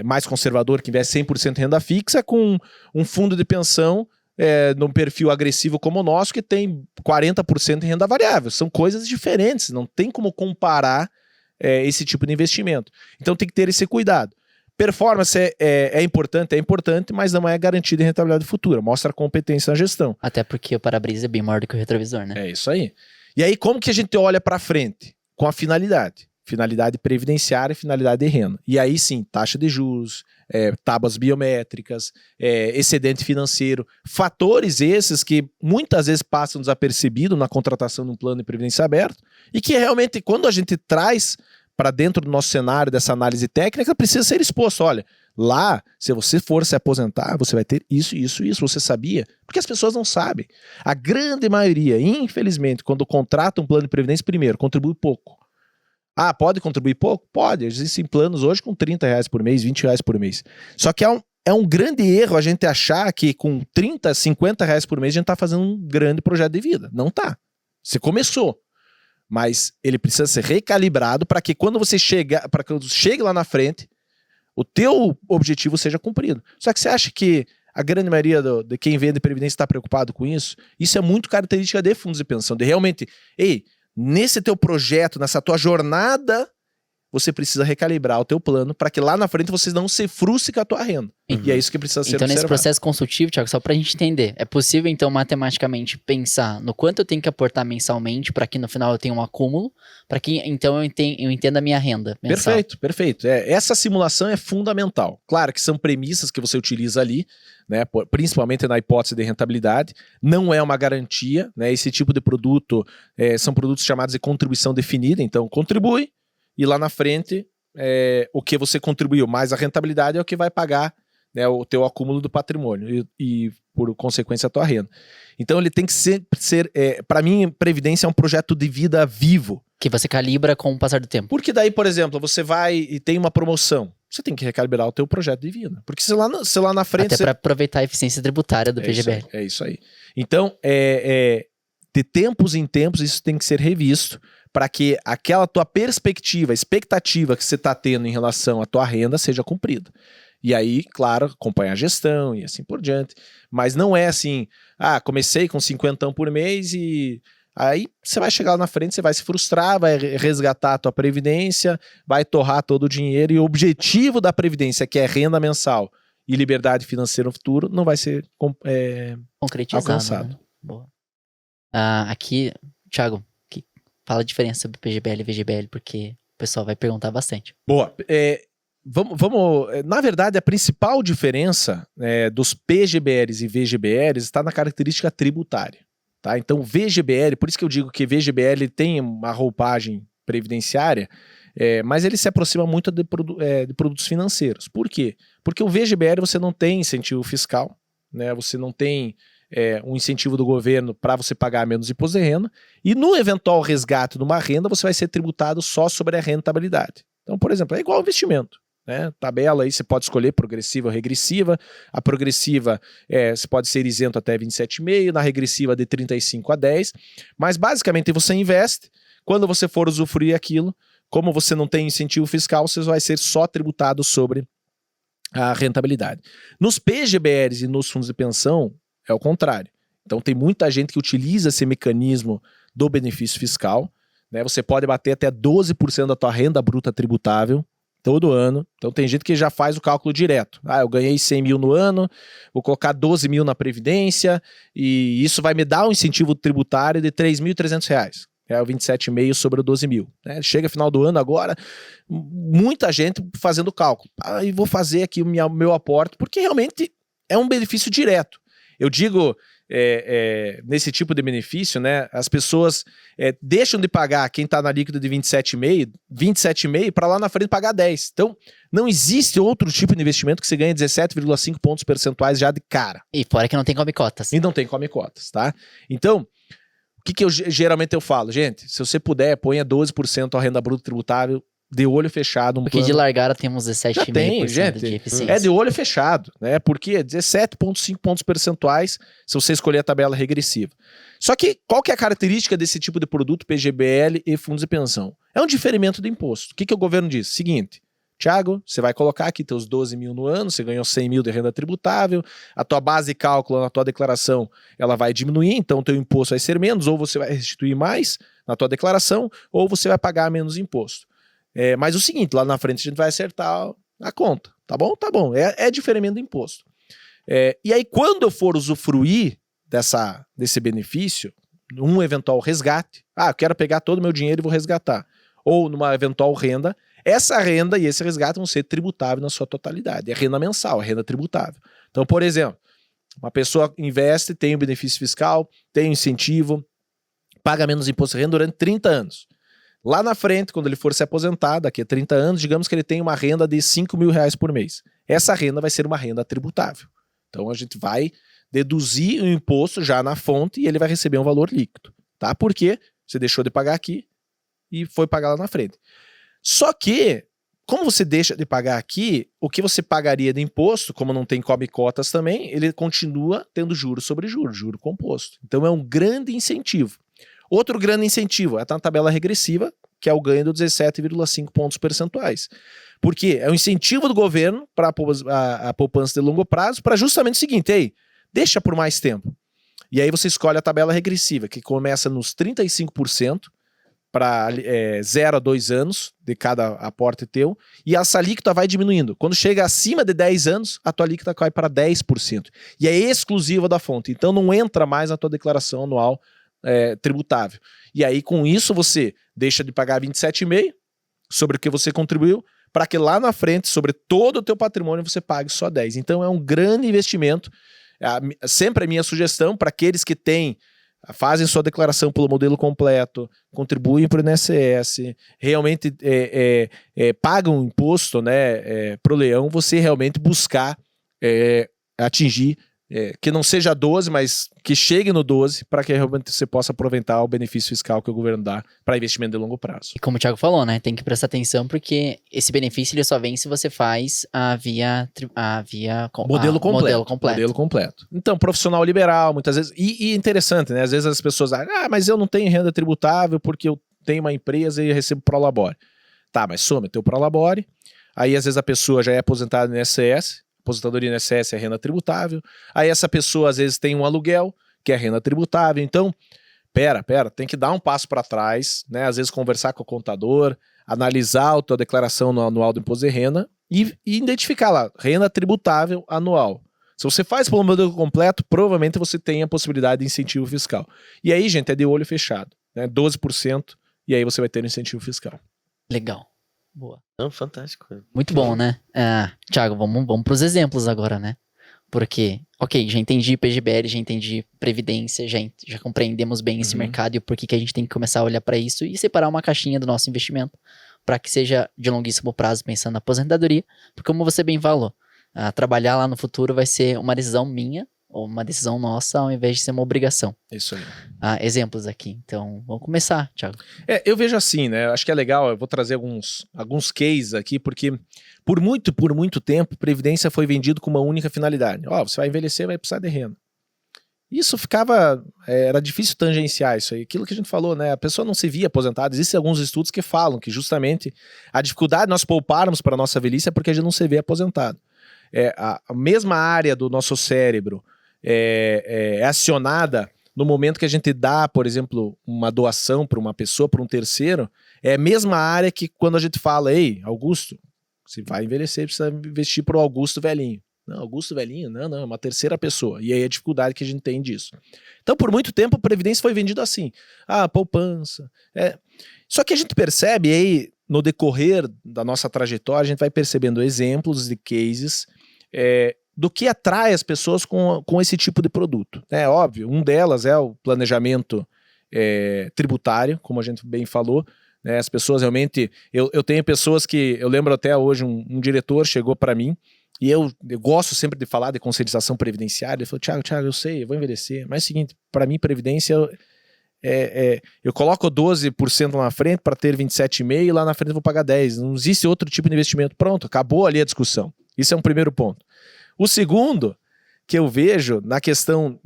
mais conservador, que investe 100% em renda fixa, com um fundo de pensão num perfil agressivo como o nosso, que tem 40% em renda variável. São coisas diferentes, não tem como comparar esse tipo de investimento. Então tem que ter esse cuidado. Performance é importante, mas não é garantida em rentabilidade futura. Mostra a competência na gestão. Até porque o para-brisa é bem maior do que o retrovisor, né? É isso aí. E aí, como que a gente olha para frente? Com a finalidade. Finalidade previdenciária e finalidade de renda. E aí sim, taxa de juros, tábuas biométricas, excedente financeiro, fatores esses que muitas vezes passam desapercebidos na contratação de um plano de previdência aberto e que realmente, quando a gente traz para dentro do nosso cenário dessa análise técnica, precisa ser exposto. Olha, lá, se você for se aposentar, você vai ter isso, isso, isso. Você sabia? Porque as pessoas não sabem. A grande maioria, infelizmente, quando contrata um plano de previdência, primeiro, contribui pouco. Ah, pode contribuir pouco? Pode. Existem planos hoje com R$30 por mês, R$20 por mês. Só que é um grande erro a gente achar que com R$30, R$50 por mês a gente está fazendo um grande projeto de vida. Não tá. Você começou. Mas ele precisa ser recalibrado para que quando você chegue lá na frente, o teu objetivo seja cumprido. Só que você acha que a grande maioria de quem vende previdência está preocupado com isso? Isso é muito característica de fundos de pensão. De realmente, nesse teu projeto, nessa tua jornada, você precisa recalibrar o teu plano para que lá na frente você não se frustre com a tua renda. Uhum. E é isso que precisa ser Então, observado. nesse processo consultivo, Thiago, só pra gente entender, é possível, então, matematicamente pensar no quanto eu tenho que aportar mensalmente para que no final eu tenha um acúmulo, para que então eu entenda a minha renda mensal. Perfeito. Essa simulação é fundamental. Claro que são premissas que você utiliza ali, né, principalmente na hipótese de rentabilidade. Não é uma garantia, né? Esse tipo de produto são produtos chamados de contribuição definida. Então, contribui e lá na frente o que você contribuiu mais a rentabilidade é o que vai pagar, né, o teu acúmulo do patrimônio e por consequência, a tua renda. Então ele tem que ser para mim, previdência é um projeto de vida vivo. Que você calibra com o passar do tempo. Porque daí, por exemplo, você vai e tem uma promoção, você tem que recalibrar o teu projeto de vida. Porque se lá na frente... Até para aproveitar a eficiência tributária do PGBL. É isso aí. Então, de tempos em tempos, isso tem que ser revisto para que aquela tua perspectiva, expectativa que você está tendo em relação à tua renda seja cumprida. E aí, claro, acompanhar a gestão e assim por diante. Mas não é assim, comecei com 50 por mês e aí você vai chegar lá na frente, você vai se frustrar, vai resgatar a tua previdência, vai torrar todo o dinheiro e o objetivo da previdência, que é renda mensal e liberdade financeira no futuro, não vai ser concretizado. Alcançado. Né? Boa. Aqui, Thiago, fala a diferença sobre PGBL e VGBL, porque o pessoal vai perguntar bastante. Boa. Na verdade, a principal diferença dos PGBLs e VGBLs está na característica tributária. Tá? Então, VGBL, por isso que eu digo que VGBL tem uma roupagem previdenciária, mas ele se aproxima muito de produtos financeiros. Por quê? Porque o VGBL você não tem incentivo fiscal, né? Você não tem um incentivo do governo para você pagar menos imposto de renda, e no eventual resgate de uma renda, você vai ser tributado só sobre a rentabilidade. Então, por exemplo, é igual ao investimento. Né? Tabela aí você pode escolher progressiva ou regressiva. A progressiva você pode ser isento até 27,5, na regressiva de 35 a 10, mas basicamente você investe, quando você for usufruir aquilo, como você não tem incentivo fiscal, você vai ser só tributado sobre a rentabilidade. Nos PGBLs e nos fundos de pensão, é o contrário. Então tem muita gente que utiliza esse mecanismo do benefício fiscal, né? Você pode bater até 12% da tua renda bruta tributável todo ano. Então tem gente que já faz o cálculo direto. Eu ganhei 100 mil no ano, vou colocar 12 mil na Previdência e isso vai me dar um incentivo tributário de R$3.300. É o 27,5 sobre o 12 mil. Né? Chega final do ano agora, muita gente fazendo o cálculo. E vou fazer aqui o meu aporte, porque realmente é um benefício direto. Eu digo, nesse tipo de benefício, né, as pessoas deixam de pagar quem está na líquida de 27,5 para lá na frente pagar 10. Então, não existe outro tipo de investimento que você ganha 17,5 pontos percentuais já de cara. E fora que não tem come cotas. E não tem come cotas, tá? Então, o que geralmente eu falo? Gente, se você puder, ponha 12% a renda bruta tributável de olho fechado. Porque de largada temos 17,5% de eficiência. É de olho fechado, né? Porque 17,5 pontos percentuais se você escolher a tabela regressiva. Só que qual que é a característica desse tipo de produto, PGBL e fundos de pensão? É um diferimento do imposto. O que o governo diz? Seguinte, Thiago, você vai colocar aqui teus 12 mil no ano, você ganhou 100 mil de renda tributável, a tua base de cálculo na tua declaração ela vai diminuir, então o teu imposto vai ser menos, ou você vai restituir mais na tua declaração, ou você vai pagar menos imposto. Mas o seguinte, lá na frente a gente vai acertar a conta. Tá bom? Tá bom. É diferimento do imposto. E aí, quando eu for usufruir desse benefício, num eventual resgate, eu quero pegar todo o meu dinheiro e vou resgatar, ou numa eventual renda, essa renda e esse resgate vão ser tributáveis na sua totalidade. É renda mensal, é renda tributável. Então, por exemplo, uma pessoa investe, tem o benefício fiscal, tem o incentivo, paga menos imposto de renda durante 30 anos. Lá na frente, quando ele for se aposentar, daqui a 30 anos, digamos que ele tem uma renda de R$5.000 por mês. Essa renda vai ser uma renda tributável. Então, a gente vai deduzir o imposto já na fonte e ele vai receber um valor líquido, tá? Porque você deixou de pagar aqui e foi pagar lá na frente. Só que, como você deixa de pagar aqui, o que você pagaria de imposto, como não tem come cotas também, ele continua tendo juros sobre juros, juro composto. Então é um grande incentivo. Outro grande incentivo é a tabela regressiva, que é o ganho de 17,5 pontos percentuais. Por quê? É um incentivo do governo para a poupança de longo prazo para justamente o seguinte, deixa por mais tempo. E aí você escolhe a tabela regressiva, que começa nos 35% para 0 a 2 anos de cada aporte teu, e essa alíquota vai diminuindo. Quando chega acima de 10 anos, a tua alíquota cai para 10%. E é exclusiva da fonte, então não entra mais na tua declaração anual tributável. E aí com isso você deixa de pagar 27,5% sobre o que você contribuiu, para que lá na frente, sobre todo o teu patrimônio, você pague só 10%. Então é um grande investimento. Sempre a minha sugestão para aqueles que fazem sua declaração pelo modelo completo, contribuem para o INSS, realmente pagam imposto, né, pro leão, você realmente buscar atingir, que não seja 12, mas que chegue no 12, para que realmente você possa aproveitar o benefício fiscal que o governo dá para investimento de longo prazo. E como o Thiago falou, né, tem que prestar atenção porque esse benefício ele só vem se você faz Modelo completo. Então, profissional liberal, muitas vezes, e interessante, né, às vezes as pessoas mas eu não tenho renda tributável porque eu tenho uma empresa e recebo Prolabore. Tá, mas soma teu Prolabore, aí às vezes a pessoa já é aposentada no INSS, aposentadoria no INSS é renda tributável, aí essa pessoa às vezes tem um aluguel, que é renda tributável, então, pera, tem que dar um passo para trás, né, às vezes conversar com o contador, analisar a tua declaração no anual do imposto de renda e identificar lá, renda tributável anual. Se você faz pelo modelo completo, provavelmente você tem a possibilidade de incentivo fiscal. E aí, gente, é de olho fechado, né, 12%, e aí você vai ter um incentivo fiscal. Legal. Boa. Não, fantástico. Muito bom, né? Thiago, vamos para os exemplos agora, né? Porque, ok, já entendi PGBL, já entendi Previdência, já compreendemos bem esse mercado e o porquê que a gente tem que começar a olhar para isso e separar uma caixinha do nosso investimento para que seja de longuíssimo prazo, pensando na aposentadoria, porque como você bem falou, trabalhar lá no futuro vai ser uma decisão minha ou uma decisão nossa ao invés de ser uma obrigação. Isso aí. Exemplos aqui. Então, vamos começar, Thiago. Eu vejo assim, né? Acho que é legal, eu vou trazer alguns cases aqui, porque por muito tempo, Previdência foi vendido com uma única finalidade. Você vai envelhecer, vai precisar de renda. Isso era difícil tangenciar isso aí. Aquilo que a gente falou, né? A pessoa não se via aposentada. Existem alguns estudos que falam que justamente a dificuldade de nós pouparmos para a nossa velhice é porque a gente não se vê aposentado. A mesma área do nosso cérebro é acionada no momento que a gente dá, por exemplo, uma doação para uma pessoa, para um terceiro, é a mesma área que quando a gente fala, ei, Augusto, você vai envelhecer, precisa investir para o Augusto velhinho. Não, Augusto velhinho? Não, é uma terceira pessoa. E aí a dificuldade que a gente tem disso. Então, por muito tempo, a Previdência foi vendida assim. Poupança. Só que a gente percebe aí, no decorrer da nossa trajetória, a gente vai percebendo exemplos de cases do que atrai as pessoas com esse tipo de produto. É óbvio, um delas é o planejamento tributário, como a gente bem falou, né? As pessoas realmente... Eu tenho pessoas que... Eu lembro até hoje, um diretor chegou para mim, e eu gosto sempre de falar de conscientização previdenciária. Ele falou, Thiago, eu sei, eu vou envelhecer, mas é o seguinte, para mim, Previdência... eu coloco 12% lá na frente para ter 27,5% e lá na frente eu vou pagar 10%. Não existe outro tipo de investimento. Pronto, acabou ali a discussão. Isso é um primeiro ponto. O segundo que eu vejo na questão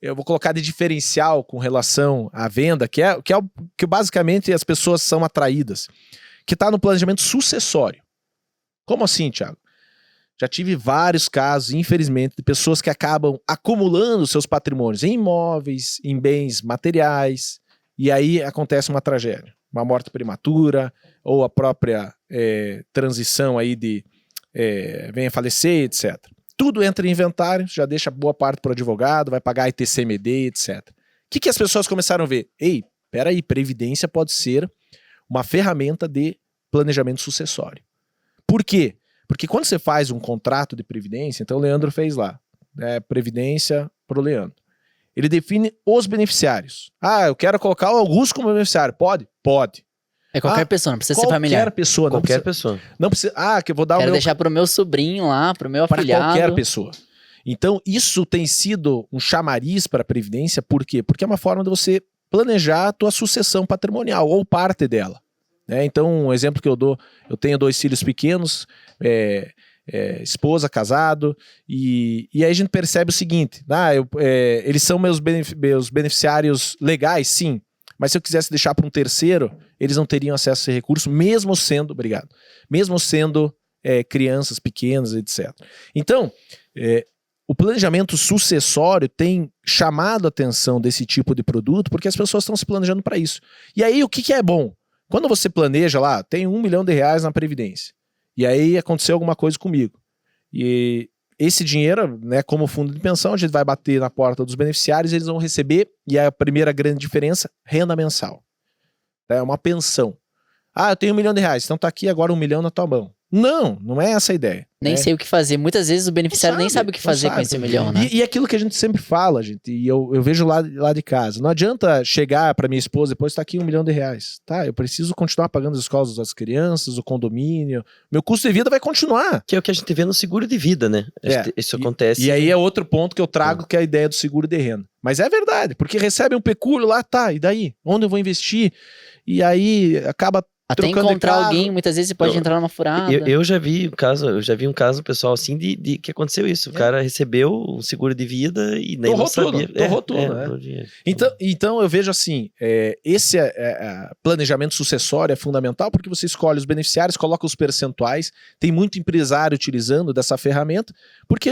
eu vou colocar de diferencial com relação à venda, que basicamente as pessoas são atraídas, que está no planejamento sucessório. Como assim, Thiago? Já tive vários casos, infelizmente, de pessoas que acabam acumulando seus patrimônios em imóveis, em bens materiais, e aí acontece uma tragédia, uma morte prematura, ou a própria transição aí venha falecer, etc. Tudo entra em inventário, já deixa boa parte para o advogado, vai pagar ITCMD, etc. O que as pessoas começaram a ver? Ei, peraí, previdência pode ser uma ferramenta de planejamento sucessório. Por quê? Porque quando você faz um contrato de previdência, então o Leandro fez lá, previdência para o Leandro. Ele define os beneficiários. Eu quero colocar o Augusto como beneficiário. Pode? Pode. É qualquer pessoa, não precisa ser familiar. Qualquer pessoa. Qualquer pessoa. Não precisa. Que eu vou dar Quero deixar pro meu sobrinho lá, pro meu para afilhado. qualquer pessoa. Então, isso tem sido um chamariz para a Previdência. Por quê? Porque é uma forma de você planejar a tua sucessão patrimonial, ou parte dela. Então, um exemplo que eu dou, eu tenho 2 filhos pequenos, esposa, casado, e aí a gente percebe o seguinte, eles são meus beneficiários legais, sim, mas se eu quisesse deixar para um terceiro, eles não teriam acesso a esse recurso, mesmo sendo crianças pequenas, etc. Então, o planejamento sucessório tem chamado a atenção desse tipo de produto porque as pessoas estão se planejando para isso. E aí, o que é bom? Quando você planeja lá, tem R$1 milhão na Previdência, e aí aconteceu alguma coisa comigo, e esse dinheiro, como fundo de pensão, a gente vai bater na porta dos beneficiários, eles vão receber, e a primeira grande diferença, renda mensal. É uma pensão. Eu tenho R$1 milhão, então tá aqui agora R$1 milhão na tua mão. Não é essa a ideia. Nem sei o que fazer. Muitas vezes o beneficiário nem sabe o que fazer com esse 1 milhão, né? E aquilo que a gente sempre fala, gente, e eu vejo lá de casa. Não adianta chegar para minha esposa e depois tá aqui R$1 milhão. Tá, eu preciso continuar pagando as escolas das crianças, o condomínio. Meu custo de vida vai continuar. Que é o que a gente vê no seguro de vida, né? Isso acontece. E aí é outro ponto que eu trago, que é a ideia do seguro de renda. Mas é verdade, porque recebe um pecúlio lá, e daí? Onde eu vou investir? E aí acaba até encontrar alguém, muitas vezes você pode entrar numa furada. Eu já vi um caso, pessoal, assim, de que aconteceu isso. O cara recebeu um seguro de vida e nem não sabia. Torrou tudo, né? Então eu vejo assim, esse planejamento sucessório é fundamental porque você escolhe os beneficiários, coloca os percentuais, tem muito empresário utilizando dessa ferramenta, porque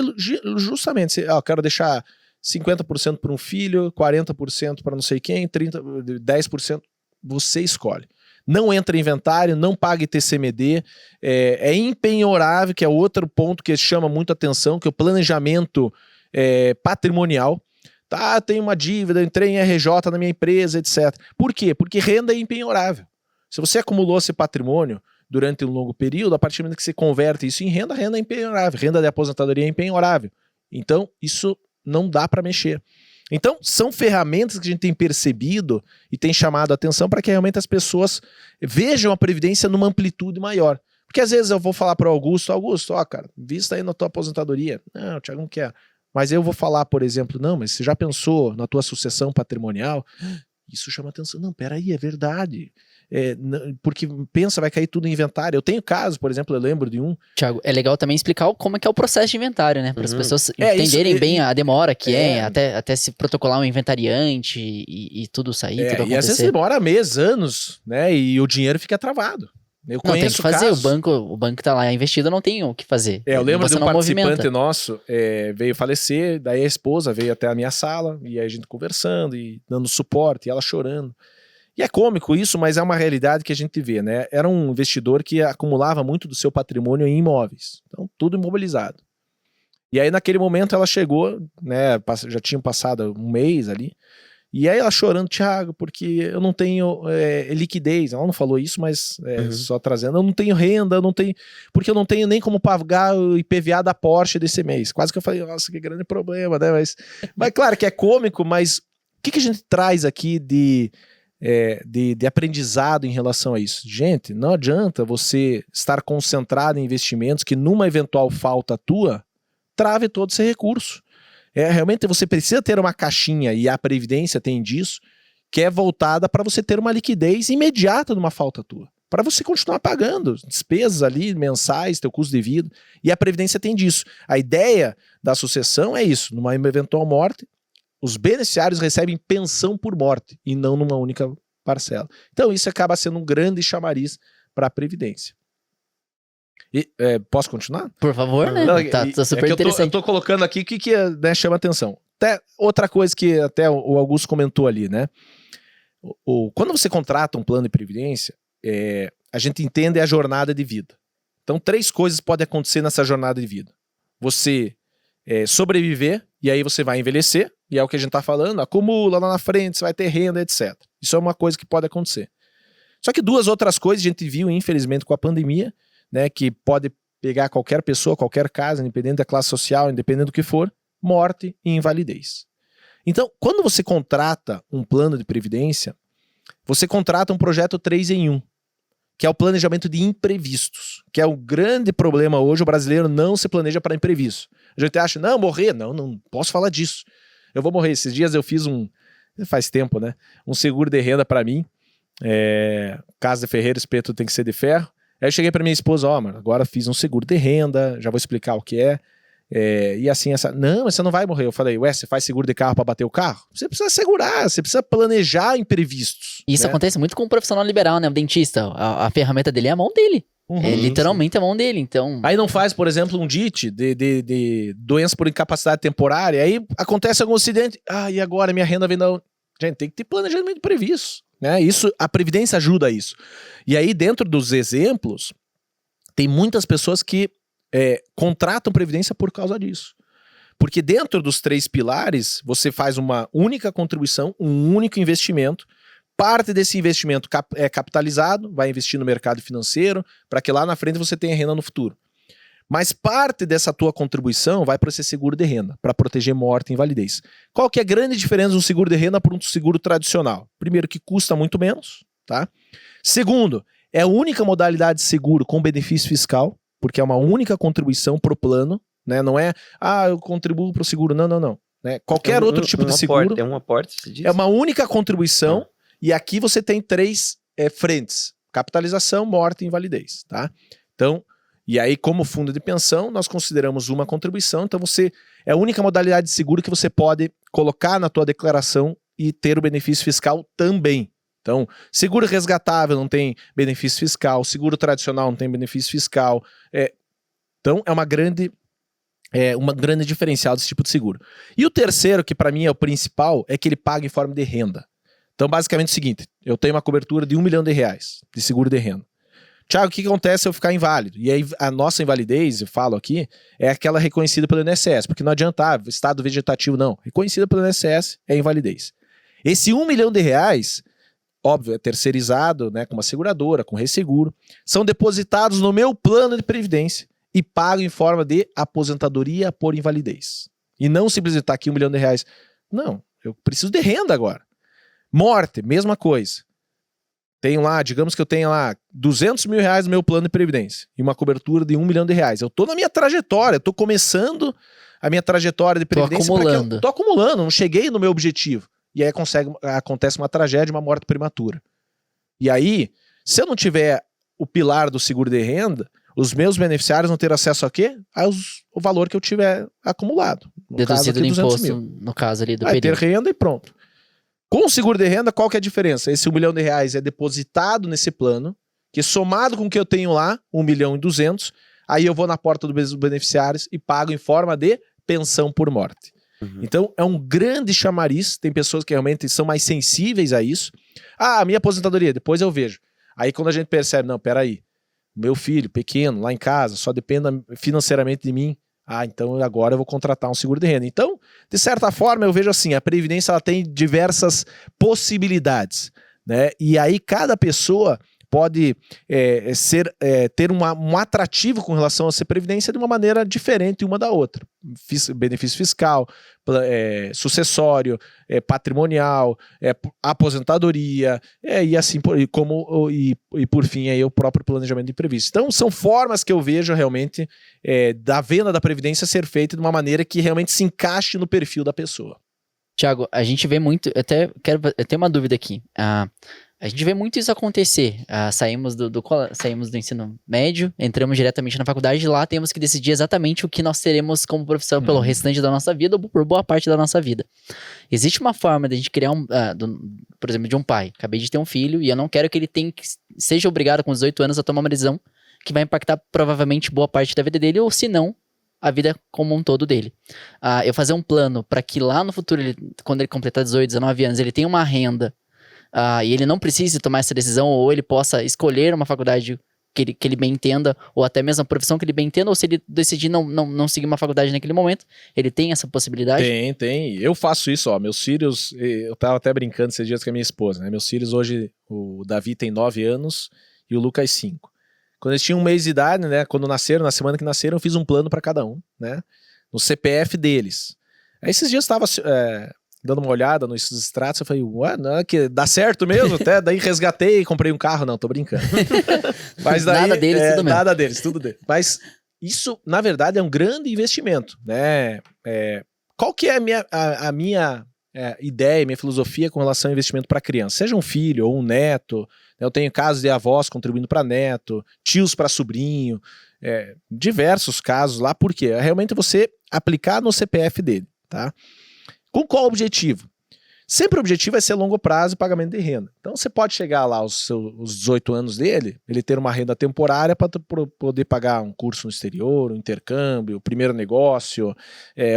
justamente, eu quero deixar 50% para um filho, 40% para não sei quem, 10%, você escolhe. Não entra em inventário, não paga ITCMD, é impenhorável, que é outro ponto que chama muito atenção, que é o planejamento patrimonial. Tem uma dívida, entrei em RJ na minha empresa, etc. Por quê? Porque renda é impenhorável. Se você acumulou esse patrimônio durante um longo período, a partir do momento que você converte isso em renda, renda é impenhorável, renda de aposentadoria é impenhorável. Então, isso não dá para mexer. Então, são ferramentas que a gente tem percebido e tem chamado a atenção para que realmente as pessoas vejam a Previdência numa amplitude maior. Porque às vezes eu vou falar para o Augusto, cara, vista aí na tua aposentadoria. Não, o Thiago não quer. Mas eu vou falar, por exemplo, não, mas você já pensou na tua sucessão patrimonial? Isso chama atenção. Não, peraí, é verdade. Porque pensa, vai cair tudo em inventário. Eu tenho casos, por exemplo, eu lembro de um. Thiago, é legal também explicar como é que é o processo de inventário, né? Para as pessoas entenderem bem a demora que até se protocolar um inventariante e tudo sair, tudo acontecer. E às vezes demora meses, anos, né? E o dinheiro fica travado. Eu conheço tem que fazer, casos. o banco que tá lá investido não tem o que fazer. Eu lembro de um participante movimenta. nosso, veio falecer, daí a esposa veio até a minha sala, e aí a gente conversando e dando suporte, e ela chorando. E é cômico isso, mas é uma realidade que a gente vê, né? Era um investidor que acumulava muito do seu patrimônio em imóveis. Então, tudo imobilizado. E aí, naquele momento, ela chegou, né? Já tinha passado um mês ali. E aí ela chorando, Thiago, porque eu não tenho liquidez. Ela não falou isso, mas só trazendo. Eu não tenho renda, porque eu não tenho nem como pagar o IPVA da Porsche desse mês. Quase que eu falei, nossa, que grande problema, né? Mas claro que é cômico, mas o que a gente traz aqui de aprendizado em relação a isso? Gente, não adianta você estar concentrado em investimentos que numa eventual falta tua, trave todo esse recurso. Realmente você precisa ter uma caixinha, e a Previdência tem disso, que é voltada para você ter uma liquidez imediata numa falta tua, para você continuar pagando despesas ali mensais, teu custo de vida, e a Previdência tem disso. A ideia da sucessão é isso: numa eventual morte, os beneficiários recebem pensão por morte e não numa única parcela. Então isso acaba sendo um grande chamariz para a Previdência. Posso continuar? Por favor, né? Tá super interessante. Eu tô colocando aqui o que chama atenção. Até outra coisa que até o Augusto comentou ali, né? Quando você contrata um plano de previdência, a gente entende a jornada de vida. Então, 3 coisas podem acontecer nessa jornada de vida. Você sobreviver, e aí você vai envelhecer, e é o que a gente tá falando, acumula lá na frente, você vai ter renda, etc. Isso é uma coisa que pode acontecer. Só que 2 outras coisas a gente viu, infelizmente, com a pandemia, né, que pode pegar qualquer pessoa, qualquer casa, independente da classe social, independente do que for, morte e invalidez. Então, quando você contrata um plano de previdência, você contrata um projeto 3 em 1, que é o planejamento de imprevistos, que é o grande problema hoje, o brasileiro não se planeja para imprevisto. A gente acha, não, morrer, não posso falar disso. Eu vou morrer. Esses dias eu fiz faz tempo, né, um seguro de renda para mim, casa de ferreiro, espeto tem que ser de ferro. Aí eu cheguei para minha esposa, mano, agora fiz um seguro de renda, já vou explicar o que é. E assim, não, mas você não vai morrer. Eu falei, você faz seguro de carro para bater o carro? Você precisa segurar, você precisa planejar imprevistos. Isso, né, acontece muito com o profissional liberal, né? O dentista, a ferramenta dele é a mão dele. É literalmente a mão dele, então... Aí não faz, por exemplo, um DIT de doença por incapacidade temporária, aí acontece algum acidente, e agora minha renda vem da... Gente, tem que ter planejamento previsto, né? Isso, a Previdência ajuda a isso. E aí, dentro dos exemplos, tem muitas pessoas que contratam Previdência por causa disso. Porque dentro dos 3 pilares, você faz uma única contribuição, um único investimento. Parte desse investimento é capitalizado, vai investir no mercado financeiro, para que lá na frente você tenha renda no futuro. Mas parte dessa tua contribuição vai para esse seguro de renda, para proteger morte e invalidez. Qual que é a grande diferença de um seguro de renda para um seguro tradicional? Primeiro, que custa muito menos, tá? Segundo, é a única modalidade de seguro com benefício fiscal, porque é uma única contribuição pro plano, né? Não é, eu contribuo pro seguro, não. Né? Qualquer outro tipo de seguro... É um aporte, você diz? É uma única contribuição, e aqui você tem 3 frentes: capitalização, morte e invalidez, tá? Então, e aí como fundo de pensão, nós consideramos uma contribuição, então é a única modalidade de seguro que você pode colocar na tua declaração e ter o benefício fiscal também. Então, seguro resgatável não tem benefício fiscal, seguro tradicional não tem benefício fiscal. Então, é uma grande diferencial desse tipo de seguro. E o terceiro, que para mim é o principal, é que ele paga em forma de renda. Então, basicamente é o seguinte, eu tenho uma cobertura de R$1 milhão de seguro de renda. Tiago, o que acontece se eu ficar inválido? E aí, a nossa invalidez, eu falo aqui, é aquela reconhecida pelo INSS, porque não adianta, estado vegetativo não. Reconhecida pelo INSS é invalidez. Esse R$1 milhão, óbvio, é terceirizado, né, com uma seguradora, com resseguro, são depositados no meu plano de previdência e pago em forma de aposentadoria por invalidez. E não simplesmente tá aqui R$1 milhão. Não, eu preciso de renda agora. Morte, mesma coisa. Tenho lá, digamos que eu tenho lá R$200 mil no meu plano de previdência e uma cobertura de R$1 milhão. Eu tô na minha trajetória, tô começando a minha trajetória de previdência. Tô acumulando, não cheguei no meu objetivo. E aí acontece uma tragédia, uma morte prematura. E aí, se eu não tiver o pilar do seguro de renda, os meus beneficiários vão ter acesso a quê? O valor que eu tiver acumulado. Deduzido do imposto, no caso ali do período. Vai ter renda e pronto. Com o seguro de renda, qual que é a diferença? Esse R$1 milhão é depositado nesse plano, que somado com o que eu tenho lá, R$1 milhão, aí eu vou na porta dos beneficiários e pago em forma de pensão por morte. Então, é um grande chamariz. Tem pessoas que realmente são mais sensíveis a isso. Minha aposentadoria, depois eu vejo. Aí quando a gente percebe, não, peraí, meu filho pequeno, lá em casa, só depende financeiramente de mim. Então agora eu vou contratar um seguro de renda. Então, de certa forma, eu vejo assim, a Previdência ela tem diversas possibilidades, né? E aí cada pessoa pode ter um atrativo com relação a ser Previdência de uma maneira diferente uma da outra. Benefício fiscal, sucessório, patrimonial, aposentadoria, e assim e por fim aí o próprio planejamento de imprevisto. Então são formas que eu vejo realmente da venda da Previdência ser feita de uma maneira que realmente se encaixe no perfil da pessoa. Tiago, a gente vê muito, eu tenho uma dúvida aqui. A gente vê muito isso acontecer. Saímos do ensino médio, entramos diretamente na faculdade e lá temos que decidir exatamente o que nós teremos como profissão pelo restante da nossa vida ou por boa parte da nossa vida. Existe uma forma de a gente criar por exemplo, de um pai. Acabei de ter um filho e eu não quero que ele seja obrigado com 18 anos a tomar uma decisão que vai impactar provavelmente boa parte da vida dele ou se não, a vida como um todo dele. Eu fazer um plano para que lá no futuro, quando ele completar 18, 19 anos, ele tenha uma renda e ele não precise tomar essa decisão ou ele possa escolher uma faculdade que ele bem entenda, ou até mesmo a profissão que ele bem entenda, ou se ele decidir não seguir uma faculdade naquele momento, ele tem essa possibilidade? Tem. Eu faço isso, ó. Meus filhos, eu tava até brincando esses dias com a minha esposa, né? Meus filhos hoje, o Davi tem 9 anos e o Lucas 5. Quando eles tinham 1 mês de idade, né? Quando nasceram, na semana que nasceram, eu fiz um plano para cada um, né? No CPF deles. Aí esses dias eu tava dando uma olhada nos extratos, eu falei, ué, não, que dá certo mesmo? Até daí resgatei e comprei um carro. Não, tô brincando. Mas daí, Nada deles, tudo meu. Nada deles, tudo deles. Mas isso, na verdade, é um grande investimento, né? Qual que é a minha ideia, minha filosofia com relação ao investimento para criança? Seja um filho ou um neto, né? Eu tenho casos de avós contribuindo para neto, tios para sobrinho, diversos casos lá. Por quê? É realmente você aplicar no CPF dele, tá? Com qual objetivo? Sempre o objetivo é ser longo prazo e pagamento de renda. Então você pode chegar lá aos 18 anos dele, ele ter uma renda temporária para poder pagar um curso no exterior, um intercâmbio, o primeiro negócio,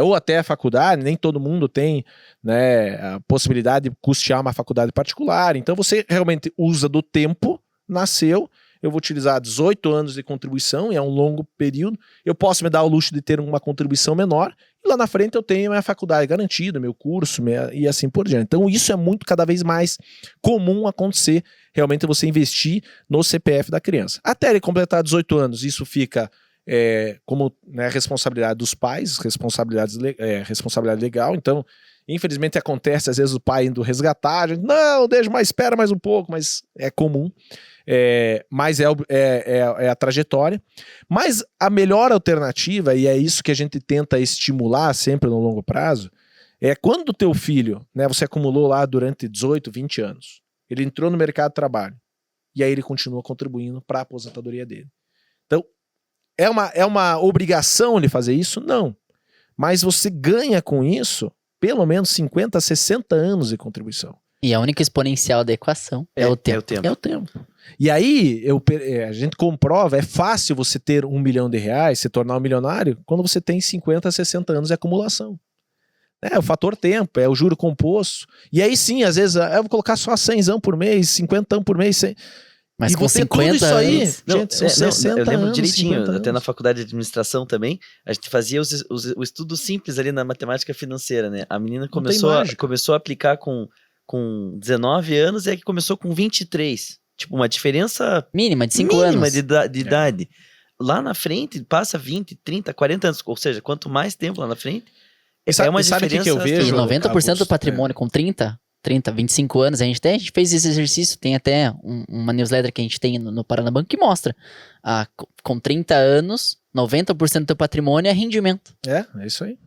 ou até a faculdade. Nem todo mundo tem, né, a possibilidade de custear uma faculdade particular. Então você realmente usa do tempo, nasceu, eu vou utilizar 18 anos de contribuição, e é um longo período, eu posso me dar o luxo de ter uma contribuição menor, e lá na frente eu tenho minha faculdade garantida, meu curso, e assim por diante. Então isso é muito, cada vez mais comum acontecer, realmente você investir no CPF da criança. Até ele completar 18 anos, isso fica como, né, responsabilidade dos pais, responsabilidade legal. Então, infelizmente acontece às vezes o pai indo resgatar, a gente, não, deixa, mas espera mais um pouco, mas é comum. Mas é a trajetória. Mas a melhor alternativa, e é isso que a gente tenta estimular sempre no longo prazo, é quando o teu filho, né, você acumulou lá durante 18, 20 anos, ele entrou no mercado de trabalho, e aí ele continua contribuindo para a aposentadoria dele. Então, é uma obrigação ele fazer isso? Não. Mas você ganha com isso pelo menos 50, 60 anos de contribuição. E a única exponencial da equação é o tempo. É o tempo. E aí, a gente comprova, é fácil você ter R$1 milhão, se tornar um milionário, quando você tem 50, 60 anos de acumulação. É o fator tempo, é o juro composto. E aí sim, às vezes, eu vou colocar só 100 por mês, 50 por mês, 100. Mas e com você 50 tudo isso aí, anos... gente, são 60 eu lembro anos, direitinho, até na faculdade de administração também, a gente fazia o estudo simples ali na matemática financeira, né? A menina começou a aplicar com 19 anos e aí que começou com 23. Tipo, uma diferença mínima de 5 anos de idade. Lá na frente, passa 20, 30, 40 anos. Ou seja, quanto mais tempo lá na frente, é uma diferença. Que eu vejo, e 90% do patrimônio com 30, 25 anos, a gente fez esse exercício, tem até uma newsletter que a gente tem no Paranabanco que mostra, com 30 anos, 90% do teu patrimônio é rendimento. É isso aí.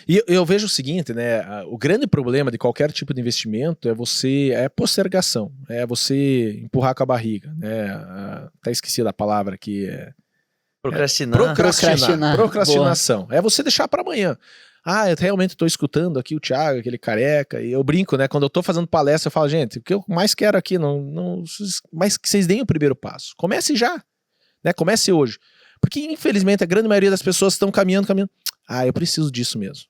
E eu vejo o seguinte, né? O grande problema de qualquer tipo de investimento é postergação, é você empurrar com a barriga, né? Até esqueci da palavra aqui. Procrastinação. É você deixar para amanhã. Eu realmente estou escutando aqui o Thiago, aquele careca, e eu brinco, né? Quando eu estou fazendo palestra, eu falo, gente, o que eu mais quero aqui, mais que vocês deem o primeiro passo. Comece já, né? Comece hoje. Porque, infelizmente, a grande maioria das pessoas estão caminhando. Eu preciso disso mesmo.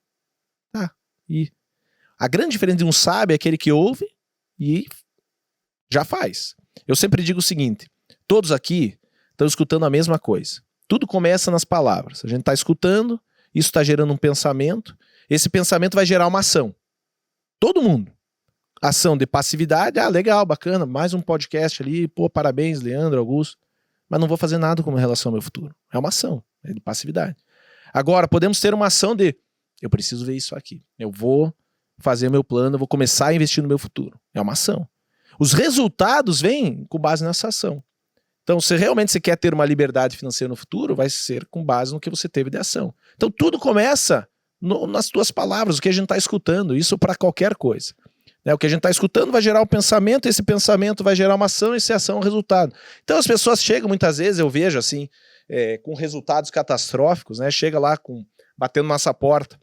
E a grande diferença de um sábio é aquele que ouve e já faz. Eu sempre digo o seguinte, todos aqui estão escutando a mesma coisa. Tudo começa nas palavras. A gente está escutando, isso está gerando um pensamento, esse pensamento vai gerar uma ação. Todo mundo. Ação de passividade, legal, bacana, mais um podcast ali, parabéns, Leandro, Augusto. Mas não vou fazer nada com relação ao meu futuro. É uma ação, é de passividade. Agora, podemos ter uma ação de, eu preciso ver isso aqui. Eu vou fazer meu plano, eu vou começar a investir no meu futuro. É uma ação. Os resultados vêm com base nessa ação. Então, se realmente você quer ter uma liberdade financeira no futuro, vai ser com base no que você teve de ação. Então, tudo começa nas tuas palavras, o que a gente está escutando, isso para qualquer coisa. O que a gente está escutando vai gerar um pensamento, esse pensamento vai gerar uma ação, essa ação é um resultado. Então as pessoas chegam muitas vezes, eu vejo assim, com resultados catastróficos, né? Chega lá batendo nossa porta,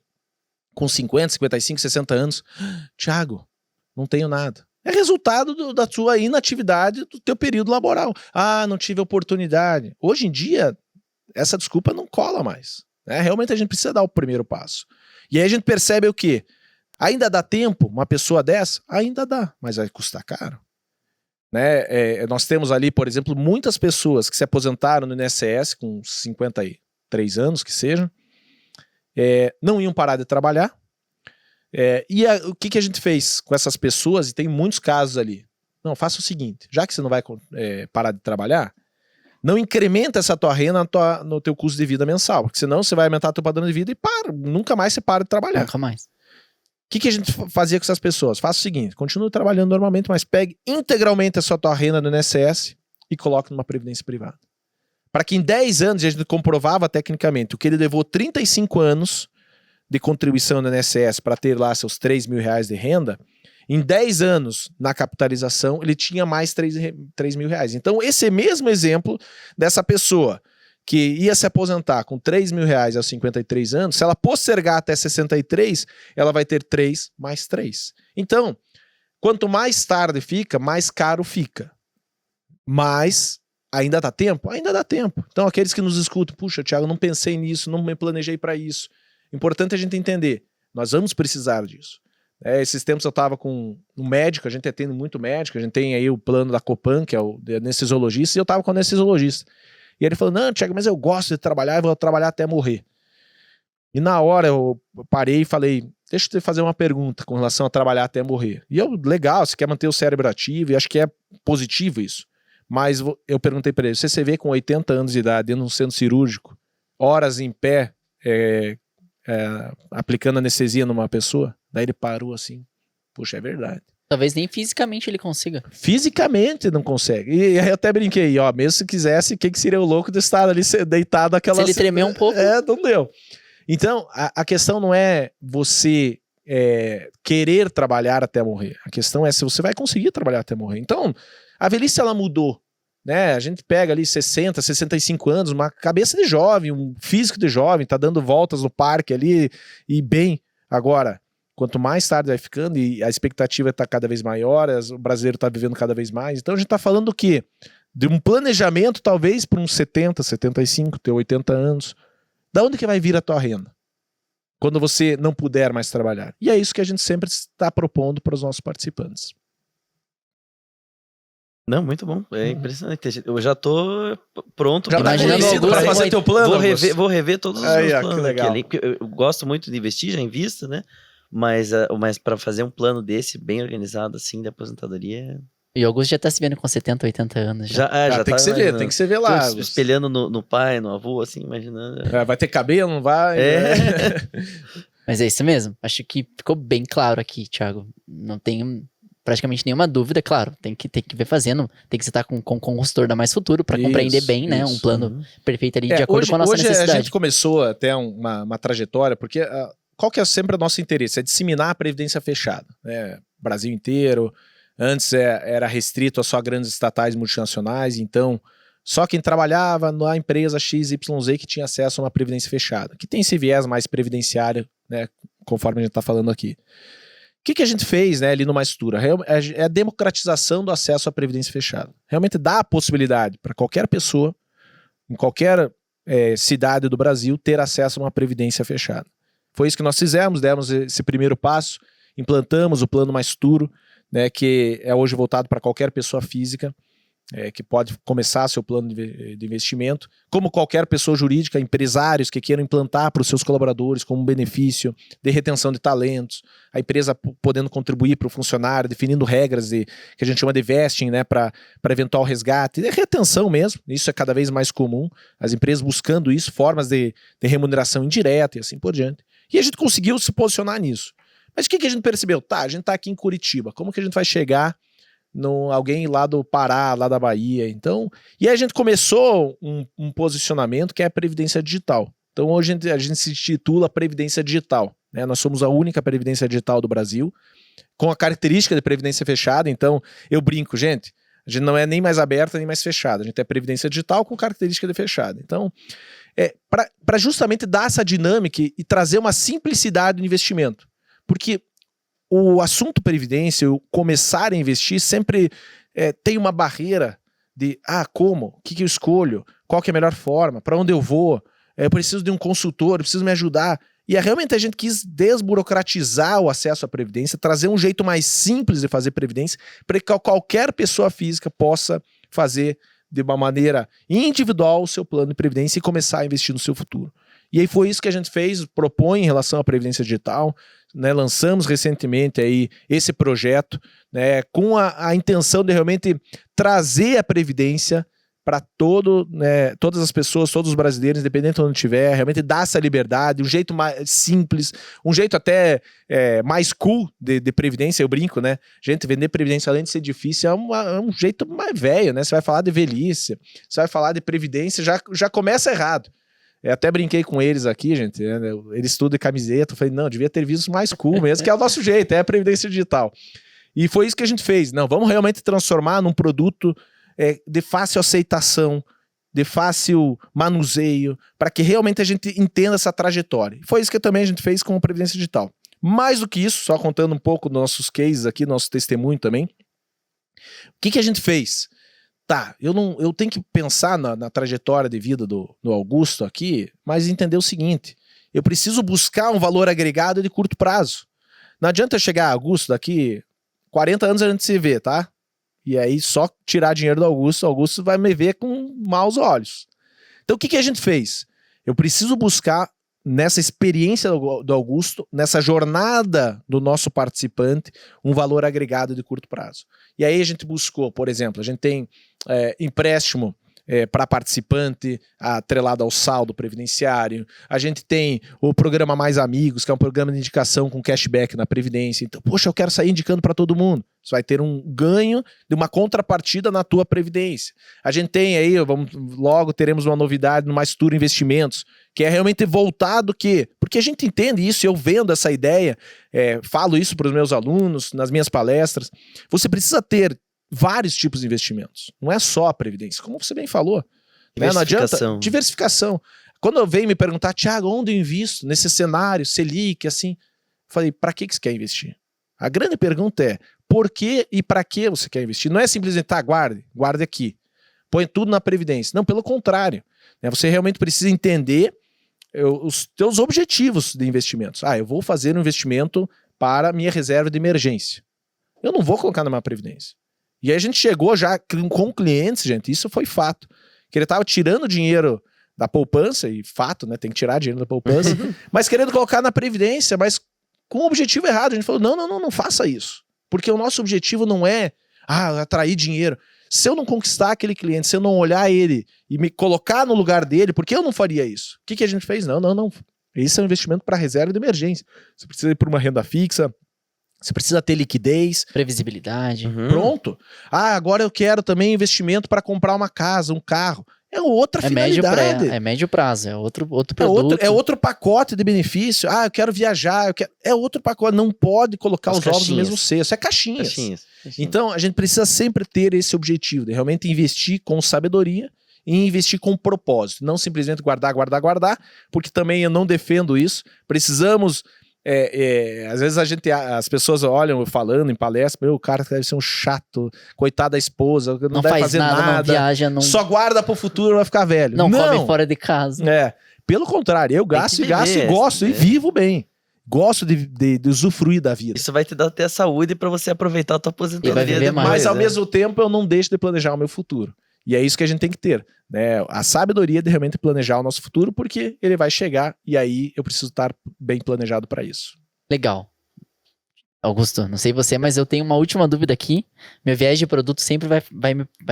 com 50, 55, 60 anos. Thiago, não tenho nada. É resultado da sua inatividade do teu período laboral. Não tive oportunidade. Hoje em dia, essa desculpa não cola mais. Né? Realmente a gente precisa dar o primeiro passo. E aí a gente percebe o quê? Ainda dá tempo uma pessoa dessa? Ainda dá, mas vai custar caro. né? Nós temos ali, por exemplo, muitas pessoas que se aposentaram no INSS com 53 anos, que sejam, não iam parar de trabalhar. O que a gente fez com essas pessoas, e tem muitos casos ali. Não, faça o seguinte, já que você não vai parar de trabalhar, não incrementa essa tua renda no teu custo de vida mensal, porque senão você vai aumentar teu padrão de vida e nunca mais você para de trabalhar. Nunca mais. O que a gente fazia com essas pessoas? Faça o seguinte, continue trabalhando normalmente, mas pegue integralmente a sua tua renda no INSS e coloque numa previdência privada. Para que em 10 anos, a gente comprovava tecnicamente, o que ele levou 35 anos de contribuição no INSS para ter lá seus 3 mil reais de renda, em 10 anos na capitalização, ele tinha mais 3 mil reais. Então, esse mesmo exemplo dessa pessoa que ia se aposentar com 3 mil reais aos 53 anos, se ela postergar até 63, ela vai ter 3 mais 3. Então, quanto mais tarde fica, mais caro fica. Mas ainda dá tempo? Ainda dá tempo. Então, aqueles que nos escutam, puxa, Thiago, não pensei nisso, não me planejei para isso. Importante a gente entender, nós vamos precisar disso. Esses tempos eu estava com um médico, a gente atende muito médico, a gente tem aí o plano da Copan, que é o anestesiologista, e eu estava com o anestesiologista. E ele falou, não, Thiago, mas eu gosto de trabalhar, eu vou trabalhar até morrer. E na hora eu parei e falei, deixa eu te fazer uma pergunta com relação a trabalhar até morrer. E legal, você quer manter o cérebro ativo, e acho que é positivo isso. Mas eu perguntei para ele, você vê com 80 anos de idade, dentro de um centro cirúrgico, horas em pé, aplicando anestesia numa pessoa? Daí ele parou assim, puxa, é verdade. Talvez nem fisicamente ele consiga. Fisicamente não consegue. E aí eu até brinquei, mesmo se quisesse, quem que seria o louco de estar ali deitado aquela... Se ele tremer um pouco... não deu. Então, a questão não é você querer trabalhar até morrer. A questão é se você vai conseguir trabalhar até morrer. Então, a velhice, ela mudou. Né? A gente pega ali 60, 65 anos, uma cabeça de jovem, um físico de jovem, tá dando voltas no parque ali e bem. Agora, quanto mais tarde vai ficando e a expectativa está cada vez maior, o brasileiro está vivendo cada vez mais. Então a gente está falando do quê? De um planejamento talvez para uns 70, 75, ter 80 anos. Da onde que vai vir a tua renda? Quando você não puder mais trabalhar. E é isso que a gente sempre está propondo para os nossos participantes. Não, muito bom. É impressionante. Eu já tô pronto para fazer teu plano. Vou rever todos os meus planos que legal. aqui. Porque eu gosto muito de investir, já invisto, né? Mas para fazer um plano desse, bem organizado, assim, de aposentadoria... E o Augusto já tá se vendo com 70, 80 anos. Já tem que se ver, tem que se ver lá. Espelhando no pai, no avô, assim, imaginando. Vai ter cabelo, não vai? Mas é isso mesmo. Acho que ficou bem claro aqui, Thiago. Não tenho praticamente nenhuma dúvida, claro. Tem que ver fazendo. Tem que estar com o consultor da Mais Futuro para compreender bem, né? Um plano perfeito ali, de acordo com a nossa necessidade. Hoje a gente começou até uma trajetória, porque... Qual que é sempre o nosso interesse? É disseminar a previdência fechada, né? Brasil inteiro. Antes era restrito a só grandes estatais multinacionais, então só quem trabalhava na empresa XYZ que tinha acesso a uma previdência fechada, que tem esse viés mais previdenciário, né? Conforme a gente está falando aqui. O que a gente fez, né, ali no Mais Futuro? É a democratização do acesso à previdência fechada. Realmente dá a possibilidade para qualquer pessoa, em qualquer cidade do Brasil, ter acesso a uma previdência fechada. Foi isso que nós fizemos, demos esse primeiro passo, implantamos o Plano Mais Futuro, né, que é hoje voltado para qualquer pessoa física, que pode começar seu plano de investimento, como qualquer pessoa jurídica, empresários que queiram implantar para os seus colaboradores como um benefício de retenção de talentos, a empresa podendo contribuir para o funcionário, definindo regras que a gente chama de vesting, né, para eventual resgate, de retenção mesmo, isso é cada vez mais comum, as empresas buscando isso, formas de remuneração indireta e assim por diante. E a gente conseguiu se posicionar nisso. Mas o que a gente percebeu? A gente está aqui em Curitiba. Como que a gente vai chegar alguém lá do Pará, lá da Bahia? Então, e aí a gente começou um posicionamento que é a Previdência Digital. Então hoje a gente se titula Previdência Digital, né? Nós somos a única Previdência Digital do Brasil, com a característica de Previdência Fechada. Então eu brinco, gente, a gente não é nem mais aberta nem mais fechada. A gente é Previdência Digital com característica de fechada. Então, para justamente dar essa dinâmica e trazer uma simplicidade no investimento. Porque o assunto previdência, o começar a investir, sempre tem uma barreira de, como? O que eu escolho? Qual que é a melhor forma? Para onde eu vou? Eu preciso de um consultor, eu preciso me ajudar. E realmente a gente quis desburocratizar o acesso à Previdência, trazer um jeito mais simples de fazer Previdência, para que qualquer pessoa física possa fazer de uma maneira individual o seu plano de Previdência e começar a investir no seu futuro. E aí foi isso que a gente fez, propõe em relação à Previdência Digital, né, lançamos recentemente aí esse projeto, né, com a intenção de realmente trazer a Previdência para todas as pessoas, todos os brasileiros, independente de onde estiver, realmente dar essa liberdade, um jeito mais simples, um jeito até mais cool de Previdência, eu brinco, né? Gente, vender Previdência, além de ser difícil, é um jeito mais velho, né? Você vai falar de velhice, você vai falar de Previdência, já começa errado. Eu até brinquei com eles aqui, gente, né? Eles tudo de camiseta, eu falei, não, devia ter visto mais cool mesmo, que é o nosso jeito, é a Previdência Digital. E foi isso que a gente fez. Não, vamos realmente transformar num produto de fácil aceitação, de fácil manuseio, para que realmente a gente entenda essa trajetória. Foi isso que também a gente fez com a Previdência Digital. Mais do que isso, só contando um pouco dos nossos cases aqui, nosso testemunho também, o que a gente fez? Tá, eu tenho que pensar na trajetória de vida do Augusto aqui, mas entender o seguinte, eu preciso buscar um valor agregado de curto prazo. Não adianta eu chegar, Augusto, daqui 40 anos a gente se vê, tá? E aí só tirar dinheiro do Augusto, o Augusto vai me ver com maus olhos. Então o que a gente fez? Eu preciso buscar nessa experiência do Augusto, nessa jornada do nosso participante, um valor agregado de curto prazo. E aí a gente buscou, por exemplo, a gente tem empréstimo para participante, atrelado ao saldo previdenciário. A gente tem o programa Mais Amigos, que é um programa de indicação com cashback na Previdência. Então, poxa, eu quero sair indicando para todo mundo. Você vai ter um ganho de uma contrapartida na tua Previdência. A gente tem aí, logo teremos uma novidade no Mais Futuro Investimentos, que é realmente voltado porque a gente entende isso, eu vendo essa ideia, falo isso para os meus alunos, nas minhas palestras, você precisa ter vários tipos de investimentos. Não é só a Previdência, como você bem falou. Né? Não adianta. Diversificação. Quando eu venho me perguntar, Thiago, onde eu invisto? Nesse cenário, Selic, assim. Eu falei, para que você quer investir? A grande pergunta é, por que e para que você quer investir? Não é simplesmente, guarde aqui. Põe tudo na Previdência. Não, pelo contrário. Né? Você realmente precisa entender os teus objetivos de investimentos. Eu vou fazer um investimento para minha reserva de emergência. Eu não vou colocar na minha Previdência. E aí a gente chegou já com clientes, gente, isso foi fato, que ele estava tirando dinheiro da poupança, e fato, né, tem que tirar dinheiro da poupança, mas querendo colocar na Previdência, mas com o objetivo errado. A gente falou, não faça isso, porque o nosso objetivo não é atrair dinheiro. Se eu não conquistar aquele cliente, se eu não olhar ele e me colocar no lugar dele, por que eu não faria isso? O que a gente fez? Não. Esse é um investimento para reserva de emergência. Você precisa ir para uma renda fixa, você precisa ter liquidez. Previsibilidade. Pronto. Agora eu quero também investimento para comprar uma casa, um carro. É outra finalidade. É médio prazo, é outro produto. É outro pacote de benefício. Eu quero viajar, é outro pacote. Não pode colocar os ovos no mesmo cesto. É caixinhas. Então a gente precisa sempre ter esse objetivo de realmente investir com sabedoria e investir com propósito. Não simplesmente guardar, porque também eu não defendo isso. Precisamos... às vezes as pessoas olham eu falando em palestra, o cara deve ser um chato, coitado da esposa, não deve fazer nada, não viaja, não... só guarda pro futuro, vai ficar velho. Não come fora de casa. Pelo contrário, eu gasto e gosto e vivo bem. Gosto de usufruir da vida. Isso vai te dar até saúde para você aproveitar a tua aposentadoria. Mas ao mesmo tempo eu não deixo de planejar o meu futuro. E é isso que a gente tem que ter, né? A sabedoria de realmente planejar o nosso futuro, porque ele vai chegar e aí eu preciso estar bem planejado para isso. Legal. Augusto, não sei você, mas eu tenho uma última dúvida aqui. Meu viés de produto sempre vai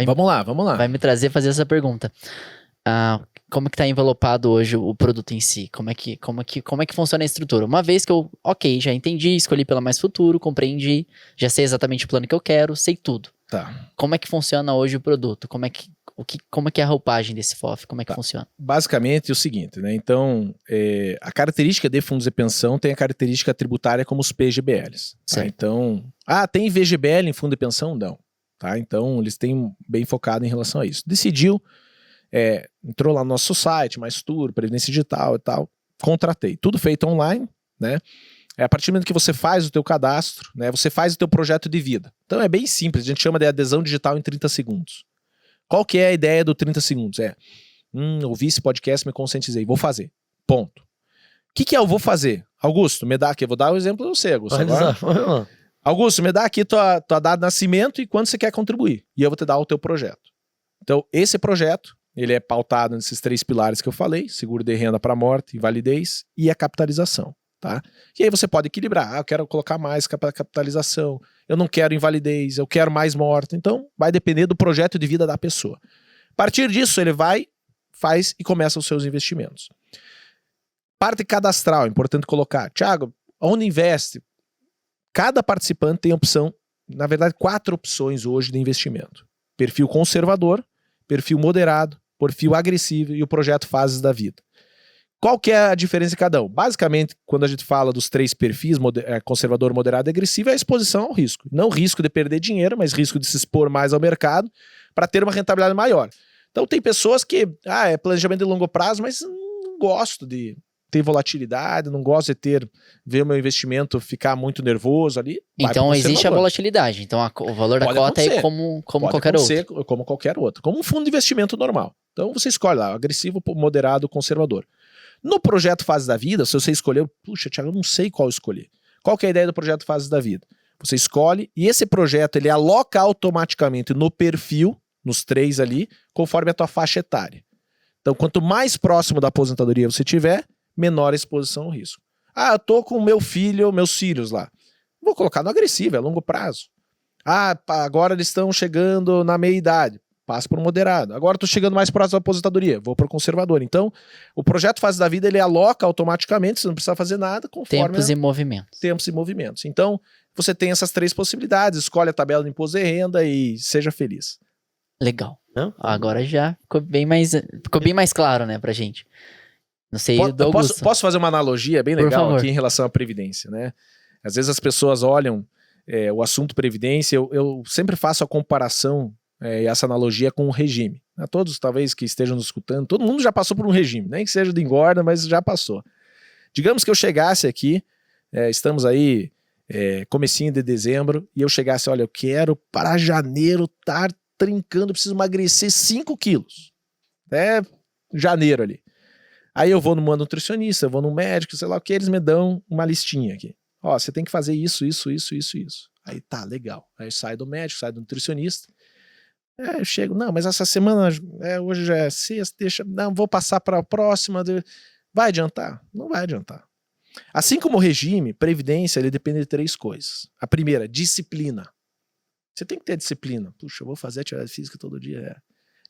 Vamos lá. Vai me trazer fazer essa pergunta. Como que está envelopado hoje o produto em si? Como é que funciona a estrutura? Uma vez que eu, já entendi, escolhi pela Mais Futuro, compreendi, já sei exatamente o plano que eu quero, sei tudo. Tá. Como é que funciona hoje o produto? Como é que é a roupagem desse FOF? Como é que funciona? Basicamente é o seguinte, né? Então, a característica de fundos de pensão tem a característica tributária como os PGBLs. Tá? Então, tem VGBL em fundo de pensão? Não. Tá? Então, eles têm bem focado em relação a isso. Decidiu, entrou lá no nosso site, Mais Futuro, Previdência Digital e tal, contratei. Tudo feito online, né? A partir do momento que você faz o teu cadastro, né, você faz o teu projeto de vida. Então é bem simples, a gente chama de adesão digital em 30 segundos. Qual que é a ideia do 30 segundos? Ouvi esse podcast, me conscientizei, vou fazer. Ponto. O que eu vou fazer? Augusto, me dá aqui, eu vou dar o exemplo de você, Augusto. Pode Agora. usar. Vai lá. Augusto, me dá aqui tua data de nascimento e quando você quer contribuir. E eu vou te dar o teu projeto. Então, esse projeto, ele é pautado nesses 3 pilares que eu falei, seguro de renda para morte, invalidez e a capitalização, tá? E aí você pode equilibrar, eu quero colocar mais capitalização, eu não quero invalidez, eu quero mais morte. Então, vai depender do projeto de vida da pessoa. A partir disso, ele vai, faz e começa os seus investimentos. Parte cadastral, é importante colocar. Thiago, onde investe? Cada participante tem opção, na verdade, 4 opções hoje de investimento. Perfil conservador, perfil moderado, perfil agressivo e o projeto Fases da Vida. Qual que é a diferença de cada um? Basicamente, quando a gente fala dos 3 perfis, conservador, moderado e agressivo, é a exposição ao risco. Não risco de perder dinheiro, mas risco de se expor mais ao mercado para ter uma rentabilidade maior. Então tem pessoas que, é planejamento de longo prazo, mas não gosto de ter volatilidade, não gosto de ver o meu investimento ficar muito nervoso ali. Então existe a volatilidade. Então o valor da cota é como qualquer outro. Como qualquer outro. Como um fundo de investimento normal. Então você escolhe lá, agressivo, moderado, conservador. No projeto Fases da Vida, se você escolheu, puxa, Thiago, eu não sei qual escolher. Qual que é a ideia do projeto Fases da Vida? Você escolhe e esse projeto ele aloca automaticamente no perfil, nos 3 ali, conforme a tua faixa etária. Então quanto mais próximo da aposentadoria você tiver, menor a exposição ao risco. Eu tô com meu filho, meus filhos lá. Vou colocar no agressivo, é longo prazo. Agora eles estão chegando na meia idade. Passa para o moderado. Agora estou chegando mais próximo da aposentadoria. Vou para o conservador. Então, o projeto Fase da Vida, ele aloca automaticamente, você não precisa fazer nada, conforme... Tempos e movimentos. Tempos e movimentos. Então, você tem essas 3 possibilidades. Escolhe a tabela de imposto de renda e seja feliz. Legal. Não? Agora já ficou bem mais claro, né, pra gente. Não sei, posso fazer uma analogia bem legal aqui em relação à Previdência, né? Às vezes as pessoas olham o assunto Previdência, eu sempre faço a comparação e essa analogia com o regime. Todos, talvez, que estejam nos escutando, todo mundo já passou por um regime, nem que seja de engorda, mas já passou. Digamos que eu chegasse aqui, estamos aí, comecinho de dezembro, e eu chegasse, olha, eu quero para janeiro estar trincando, preciso emagrecer 5 quilos. Janeiro ali. Aí eu vou numa nutricionista, eu vou num médico, sei lá o que, eles me dão uma listinha aqui. Você tem que fazer isso. Aí tá, legal. Aí sai do médico, sai do nutricionista. Eu chego, não, mas essa semana, hoje já é sexta, vou passar para a próxima. Vai adiantar? Não vai adiantar. Assim como o regime, Previdência, ele depende de 3 coisas. A primeira, disciplina. Você tem que ter disciplina. Puxa, eu vou fazer atividade física todo dia.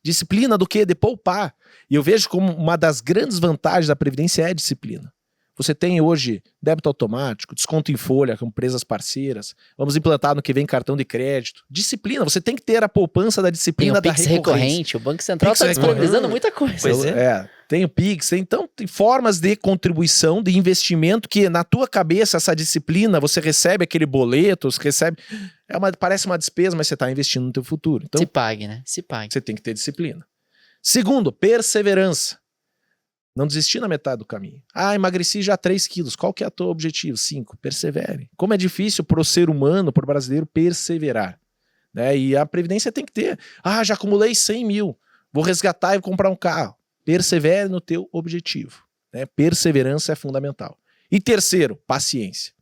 Disciplina do quê? De poupar. E eu vejo como uma das grandes vantagens da Previdência é a disciplina. Você tem hoje débito automático, desconto em folha com empresas parceiras. Vamos implantar no que vem cartão de crédito. Disciplina, você tem que ter a poupança da disciplina da recorrência. Recorrente, o Banco Central está disponibilizando muita coisa. Pois é. Tem o Pix, então tem formas de contribuição, de investimento que na tua cabeça essa disciplina, você recebe aquele boleto, você recebe... parece uma despesa, mas você está investindo no teu futuro. Então, se pague, né? Se pague. Você tem que ter disciplina. Segundo, perseverança. Não desistir na metade do caminho. Emagreci já 3 quilos. Qual que é o teu objetivo? 5. Persevere. Como é difícil para o ser humano, para o brasileiro, perseverar. E a Previdência tem que ter. Já acumulei 100 mil. Vou resgatar e comprar um carro. Persevere no teu objetivo. Perseverança é fundamental. E terceiro, paciência.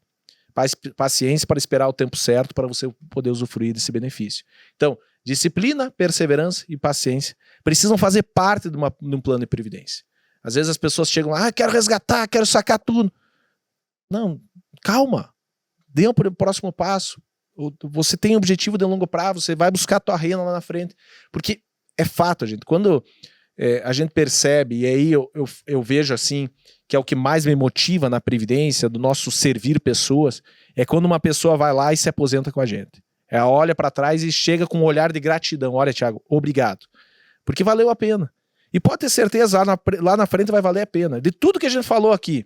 Paciência para esperar o tempo certo para você poder usufruir desse benefício. Então, disciplina, perseverança e paciência precisam fazer parte de um plano de Previdência. Às vezes as pessoas chegam lá, quero resgatar, quero sacar tudo. Não, calma. Dê um próximo passo. Você tem um objetivo de longo prazo, você vai buscar a tua renda lá na frente. Porque é fato, gente. Quando a gente percebe, e aí eu vejo assim, que é o que mais me motiva na Previdência, do nosso servir pessoas, é quando uma pessoa vai lá e se aposenta com a gente. Ela olha para trás e chega com um olhar de gratidão. Olha, Thiago, obrigado. Porque valeu a pena. E pode ter certeza, lá na frente vai valer a pena. De tudo que a gente falou aqui,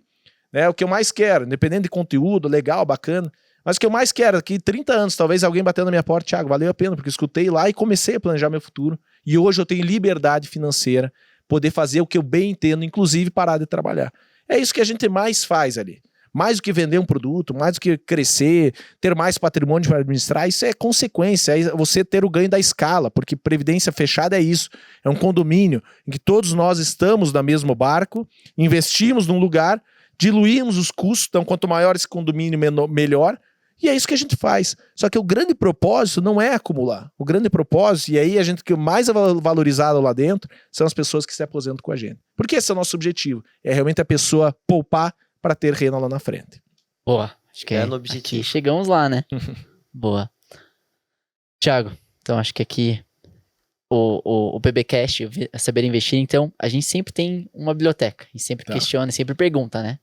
o que eu mais quero, independente de conteúdo, legal, bacana, mas o que eu mais quero, daqui 30 anos, talvez alguém batendo na minha porta, Thiago, valeu a pena, porque eu escutei lá e comecei a planejar meu futuro. E hoje eu tenho liberdade financeira, poder fazer o que eu bem entendo, inclusive parar de trabalhar. É isso que a gente mais faz ali. Mais do que vender um produto, mais do que crescer, ter mais patrimônio para administrar, isso é consequência, é você ter o ganho da escala, porque Previdência fechada é isso, é um condomínio em que todos nós estamos no mesmo barco, investimos num lugar, diluímos os custos, então quanto maior esse condomínio, melhor, e é isso que a gente faz. Só que o grande propósito não é acumular. O grande propósito, e aí a gente que mais é valorizado lá dentro, são as pessoas que se aposentam com a gente. Porque esse é o nosso objetivo. É realmente a pessoa poupar para ter renda lá na frente. Boa. Acho que É no objetivo. aqui chegamos lá, né? Boa. Thiago, então acho que aqui o PBcast, o Saber Investir, então a gente sempre tem uma biblioteca. E sempre questiona, sempre pergunta, né?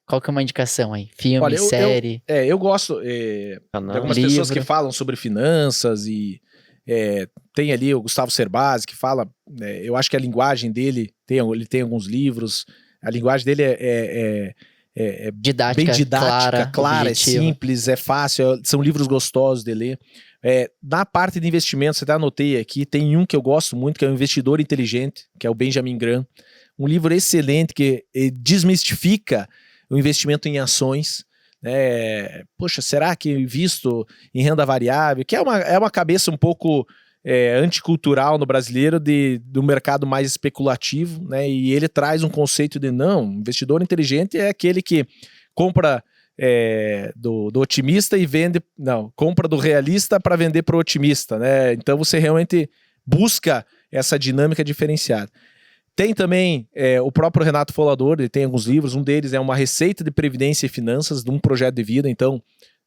Qual que é uma indicação aí? Filme, Olha, série? Eu gosto de algumas pessoas que falam sobre finanças e tem ali o Gustavo Cerbasi que fala, eu acho que a linguagem dele, ele tem alguns livros, a linguagem dele é didática, bem didática, clara, é objetiva. simples, é fácil, são livros gostosos de ler. Na parte de investimento, você até anotei aqui, tem um que eu gosto muito, que é o Investidor Inteligente, que é o Benjamin Graham. Um livro excelente que desmistifica o investimento em ações. Poxa, será que eu invisto em renda variável? Que é uma cabeça um pouco anticultural no brasileiro do mercado mais especulativo, né? E ele traz um conceito de não, investidor inteligente é aquele que compra do otimista e vende, não, compra do realista para vender para o otimista, né? Então você realmente busca essa dinâmica diferenciada. Tem também o próprio Renato Folador, ele tem alguns livros, um deles é Uma Receita de Previdência e Finanças, de um projeto de vida, então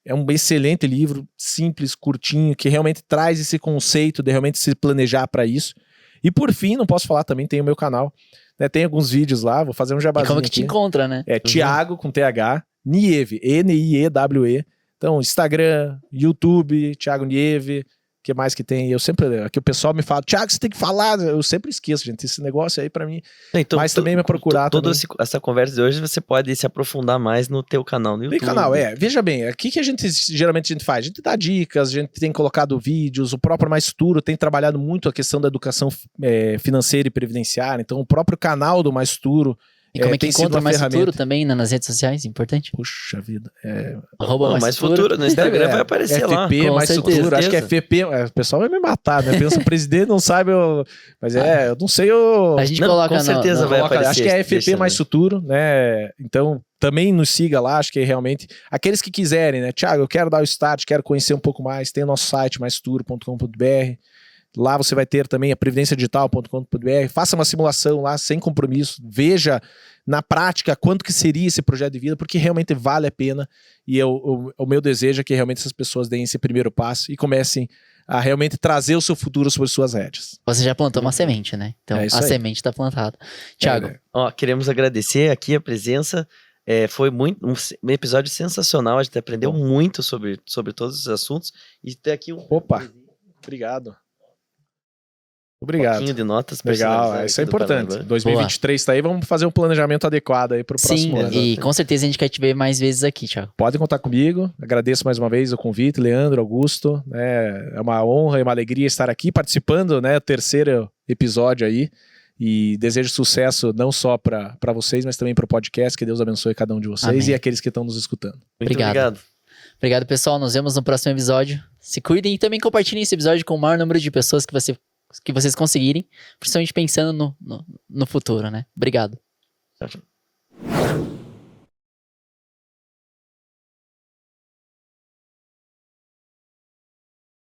é um excelente livro, simples, curtinho, que realmente traz esse conceito de realmente se planejar para isso. E por fim, não posso falar, também tem o meu canal, né? Tem alguns vídeos lá, vou fazer um jabazinho. E como que aqui. te encontra, né? Thiago com TH, Nieve, Niewe. Então, Instagram, YouTube, Thiago Nieve. O que mais que tem? Aqui o pessoal me fala, Thiago, você tem que falar. Eu sempre esqueço, gente, esse negócio aí pra mim. Então, mas também me procurar. Toda essa conversa de hoje você pode se aprofundar mais no teu canal no YouTube. Tem canal, veja bem, aqui que geralmente a gente faz? A gente dá dicas, a gente tem colocado vídeos, o próprio Mais Futuro tem trabalhado muito a questão da educação financeira e previdenciária, então o próprio canal do Mais Futuro E como é que tem sido encontra uma Mais ferramenta. Futuro também nas redes sociais? Importante. Puxa vida. Arroba Mais Futuro no Instagram vai aparecer lá. FP, Com Mais certeza. Futuro. Acho que é FP. O pessoal vai me matar, né? Pensa, o presidente não sabe. Mas eu não sei. A gente Não, coloca com certeza vai aparecer. Acho que é FP deixa, Mais Futuro, né? Então, também nos siga lá. Acho que realmente. Aqueles que quiserem, né? Thiago, eu quero dar o start, quero conhecer um pouco mais. Tem o nosso site, maisfuturo.com.br. Lá você vai ter também a previdenciadigital.com.br. Faça uma simulação lá, sem compromisso. Veja na prática quanto que seria esse projeto de vida, porque realmente vale a pena. E o meu desejo é que realmente essas pessoas deem esse primeiro passo e comecem a realmente trazer o seu futuro sobre suas rédeas. Você já plantou uma semente, né? Então a semente está plantada. Thiago. Queremos agradecer aqui a presença. Foi um episódio sensacional. A gente aprendeu muito sobre todos os assuntos. E tem aqui Opa, obrigado. Obrigado. Um pouquinho de notas. Legal, isso é importante. Carnaval. 2023 tá aí, vamos fazer um planejamento adequado aí pro próximo ano. Sim, e com certeza a gente quer te ver mais vezes aqui, Thiago. Pode contar comigo, agradeço mais uma vez o convite, Leandro, Augusto, é uma honra e uma alegria estar aqui participando, né, do terceiro episódio aí, e desejo sucesso não só para vocês, mas também pro podcast, que Deus abençoe cada um de vocês. Amém. E aqueles que estão nos escutando. Muito obrigado. Obrigado, pessoal, nos vemos no próximo episódio. Se cuidem e também compartilhem esse episódio com o maior número de pessoas que vocês conseguirem, principalmente pensando no futuro, né? Obrigado. Tchau, tchau.